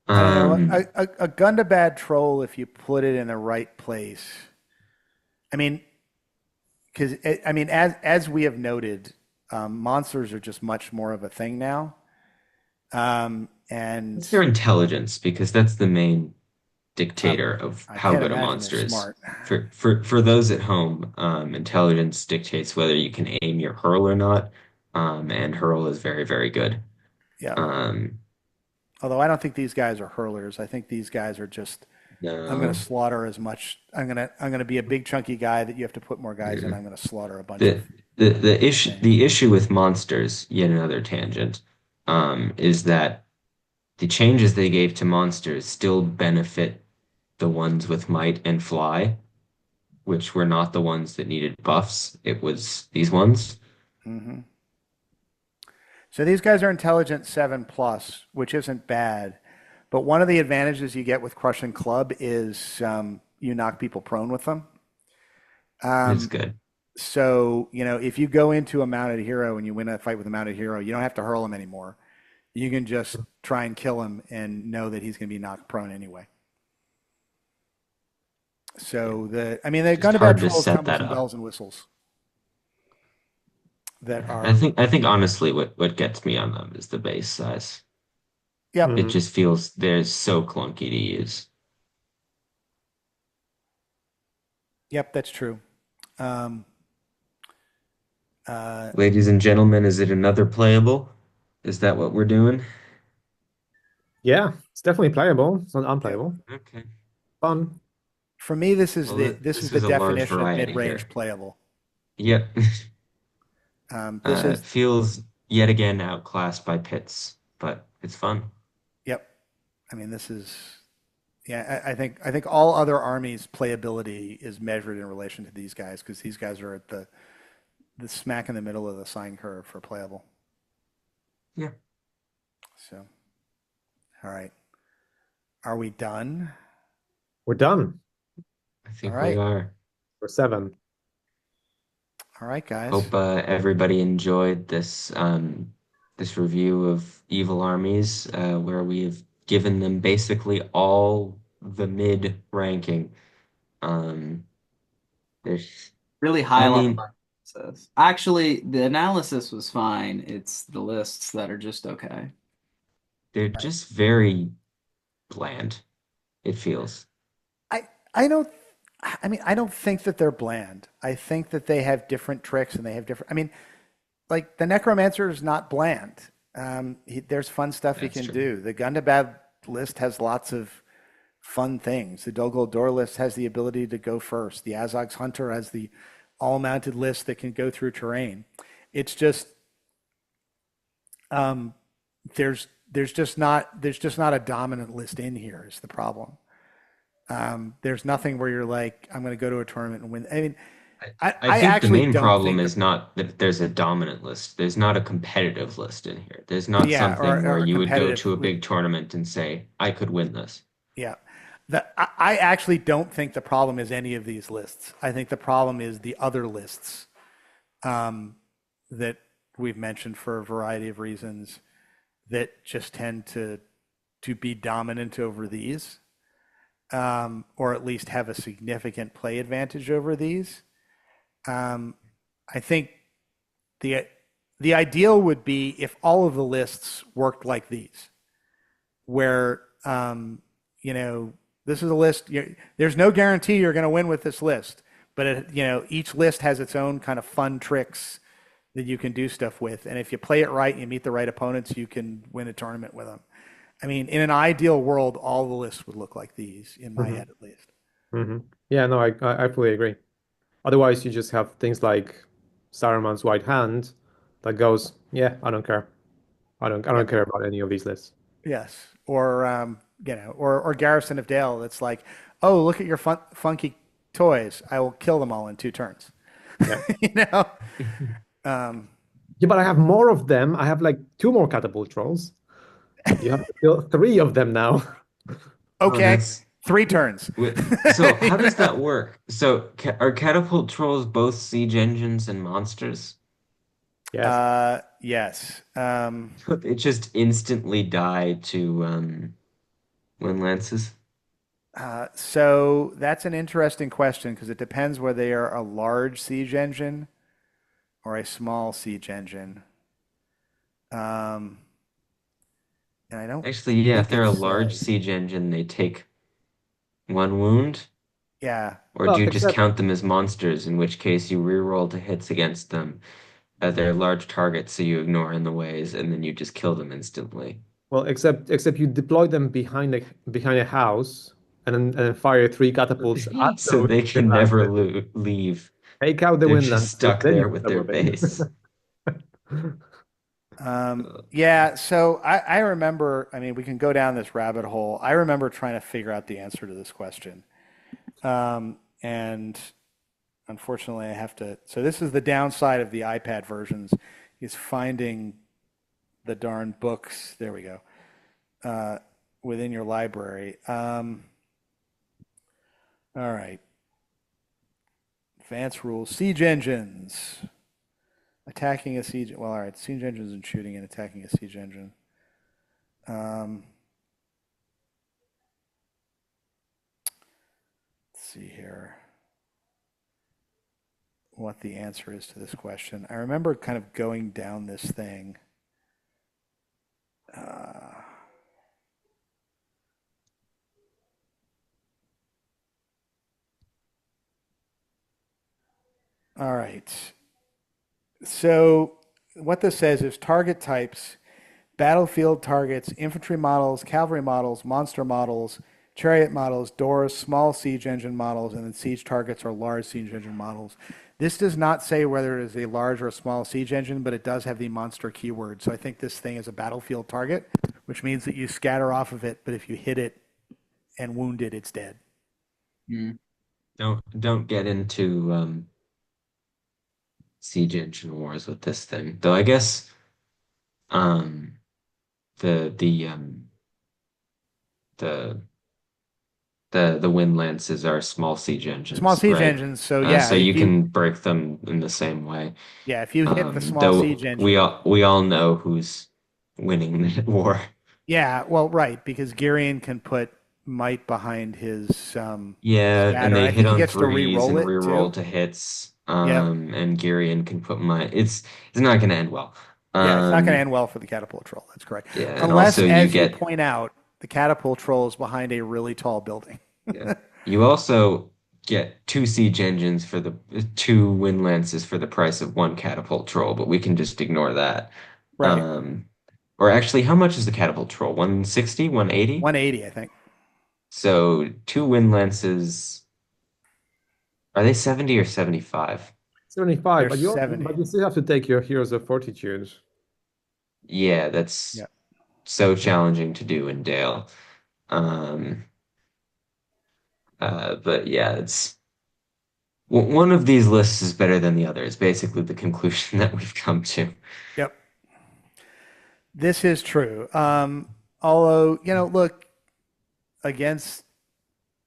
I don't know. Um, A Gundabad troll, if you put it in the right place. I mean, because I mean, as we have noted, monsters are just much more of a thing now. And it's their intelligence because that's the main dictator of I how can't good a imagine they're monster is. smart. For those at home, intelligence dictates whether you can aim your hurl or not. And hurl is very, very good. Yeah. Um, Although I don't think these guys are hurlers. I think these guys are just. I'm going to no, slaughter as much. I'm going to be a big chunky guy that you have to put more guys in. yeah. I'm going to slaughter a bunch The of things. the issue with monsters, yet another tangent, is that the changes they gave to monsters still benefit the ones with might and fly, which were not the ones that needed buffs. It was these ones. Hmm. So these guys are intelligent 7 plus, which isn't bad. But one of the advantages you get with Crushing Club is you knock people prone with them. It's Um, good. so, if you go into a mounted hero and you win a fight with a mounted hero, you don't have to hurl him anymore. You can just try and kill him and know that he's going to be knocked prone anyway. Yeah. So I mean, the Just Gundabad hard to trolls set come with that some up. bells and whistles that Yeah. are, I think honestly what gets me on them is the base size. It yep, Mhm. just feels they're so clunky to use. yep, that's true. Um, uh, Ladies and gentlemen, is it another playable? Is that what we're doing? Yeah, it's definitely playable. It's not yep. unplayable. Okay. Fun. For me, this is Well, this is this the is a large definition of variety mid-range here. playable. Yep. This is, Feels yet again outclassed by pits, but it's fun. yep. I mean, this is, yeah. I think all other armies' playability is measured in relation to these guys because these guys are at the smack in the middle of the sine curve for playable. Yeah, So, all right, are we done? We're done. I All think we right, are. We're 7. all right, guys. Hope everybody enjoyed this review of Evil Armies, where we've given them basically all the mid ranking. Um, there's, Really I high level mean, analysis. Actually, the analysis was fine. It's the lists that are just okay. they're just very bland, it feels. I don't. I mean, I don't think that they're bland. I think that they have different tricks and they have different. I mean, like the Necromancer is not bland. There's fun stuff he That's can true. do. The Gundabad list has lots of fun things. The Dol Guldur list has the ability to go first. The Azog's Hunter has the all-mounted list that can go through terrain. It's just um, there's just not a dominant list in here is the problem. There's nothing where you're like, I'm going to go to a tournament and win. I mean, I, I, I I think the actually main don't problem think is not that there's a dominant list. There's not a competitive list in here. There's not yeah, something where or a you would go competitive. to a big tournament and say, I could win this. Yeah. I actually don't think the problem is any of these lists. I think the problem is the other lists that we've mentioned for a variety of reasons that just tend to be dominant over these, or at least have a significant play advantage over these. Um, I think the the ideal would be if all of the lists worked like these, where this is a list. There's no guarantee you're going to win with this list, but each list has its own kind of fun tricks that you can do stuff with, and if you play it right and you meet the right opponents, you can win a tournament with them. I mean, in an ideal world, all the lists would look like these, in my Hmm. head at least. Hmm. Yeah, no, I fully agree. Otherwise, you just have things like Saruman's White Hand that goes, yeah, I don't care. I Yeah. don't care about any of these lists. Yes. Or or Garrison of Dale. That's like, oh, look at your funky toys. I will kill them all in 2 turns. Yeah. you know. Um, Yeah, but I have more of them. I have like two more catapult trolls. You have to kill three of them now. Oh, okay, 3 turns. so how You does know? that work? So ca are catapult trolls both siege engines and monsters? Yes. Yes. They just instantly die to wind lances. So that's an interesting question because it depends whether they are a large siege engine or a small siege engine. Um, and I don't Actually, yeah, if think they're it a large says. siege engine, they take 1 wound. Yeah. Or do Well, you just except count them as monsters, in which case you reroll to hits against them as they're large targets, so you ignore in the ways, and then you just kill them instantly. except you deploy them behind a house and then fire three catapults at So those they can never windlasses. leave. Take out the They're just windlasses, stuck then you there put with them their up in. base. Yeah. So I remember, I mean, we can go down this rabbit hole. I remember trying to figure out the answer to this question. And unfortunately, I have to. So this is the downside of the iPad versions is finding the darn books. There we go. Uh, Within your library. All right. Advanced rules. Siege engines. Attacking a siege. Well, all right. Siege engines and shooting and attacking a siege engine. Um, let's see here what the answer is to this question. I remember kind of going down this thing. Uh, all right. So what this says is target types, battlefield targets, infantry models, cavalry models, monster models, chariot models, doors, small siege engine models, and then siege targets are large siege engine models. This does not say whether it is a large or a small siege engine, but it does have the monster keyword. So I think this thing is a battlefield target, which means that you scatter off of it, but if you hit it and wound it, it's dead. Mm. Don't get into siege engine wars with this thing. Though I guess um the the the wind lances are small siege Small engines, siege right? engines. So yeah, So you can break them in the same way. if you hit the small siege Though engine, we all know who's winning that war. yeah, well, right, because Girion can put might behind his Yeah, and scatter. they I hit think he on gets to threes re-roll and it reroll too. to hits. Yep. And Girion can put my it's not gonna end well. Yeah, it's not going to Um, end well for the catapult troll. That's correct. yeah, and Unless, also you as you get point out, the catapult troll is behind a really tall building. yeah. You also get 2 siege engines for the 2 wind lances for the price of 1 catapult troll, but we can just ignore that. Right. Um, or actually, how much is the catapult troll? 160, 180? 180, I think. So 2 wind lances, are they 70 or 75? 75, They're but 70. you still have to take your Heroes of Fortitude. Yeah, that's Yeah. so challenging to do in Dale. Um, but yeah, it's one of these lists is better than the other. Is basically the conclusion that we've come to. Yep. This is true. Although, look, against,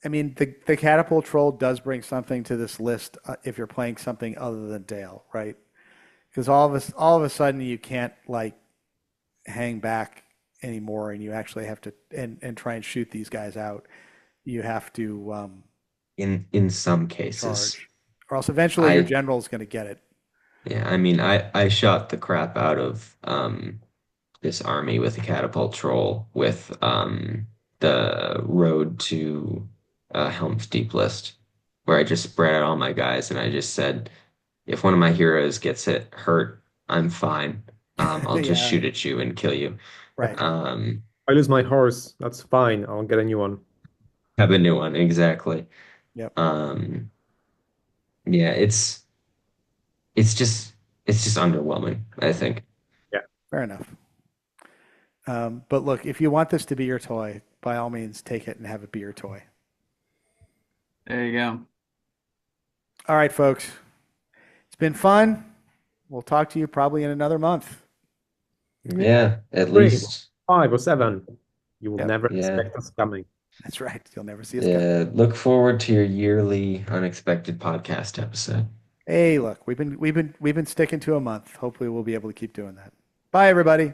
I mean, the catapult troll does bring something to this list if you're playing something other than Dale, right? Because all of a sudden you can't like hang back anymore, and you actually have to and try and shoot these guys out. You have to In some cases. charge, or else eventually your I general's going to get it. Yeah, I mean I shot the crap out of this army with a catapult troll with the road to Helm's Deep list, where I just spread out all my guys and I just said, if one of my heroes gets hurt, I'm fine. I'll just Yeah, shoot at you and kill you. right. Um, I lose my horse. That's fine. I'll get a new one. have a new one, exactly. Yep. Um, yeah, it's just it's just underwhelming, I think. Yeah. Fair enough. But look, if you want this to be your toy, by all means, take it and have it be your toy. There you go. All right, folks. It's been fun. We'll talk to you probably in another month. Yeah, at 3, least 5, or 7. You will Yep. never yeah. expect us coming. That's right. You'll never see us coming. Yeah, look forward to your yearly unexpected podcast episode. Hey, look, we've been sticking to a month. Hopefully, we'll be able to keep doing that. Bye, everybody.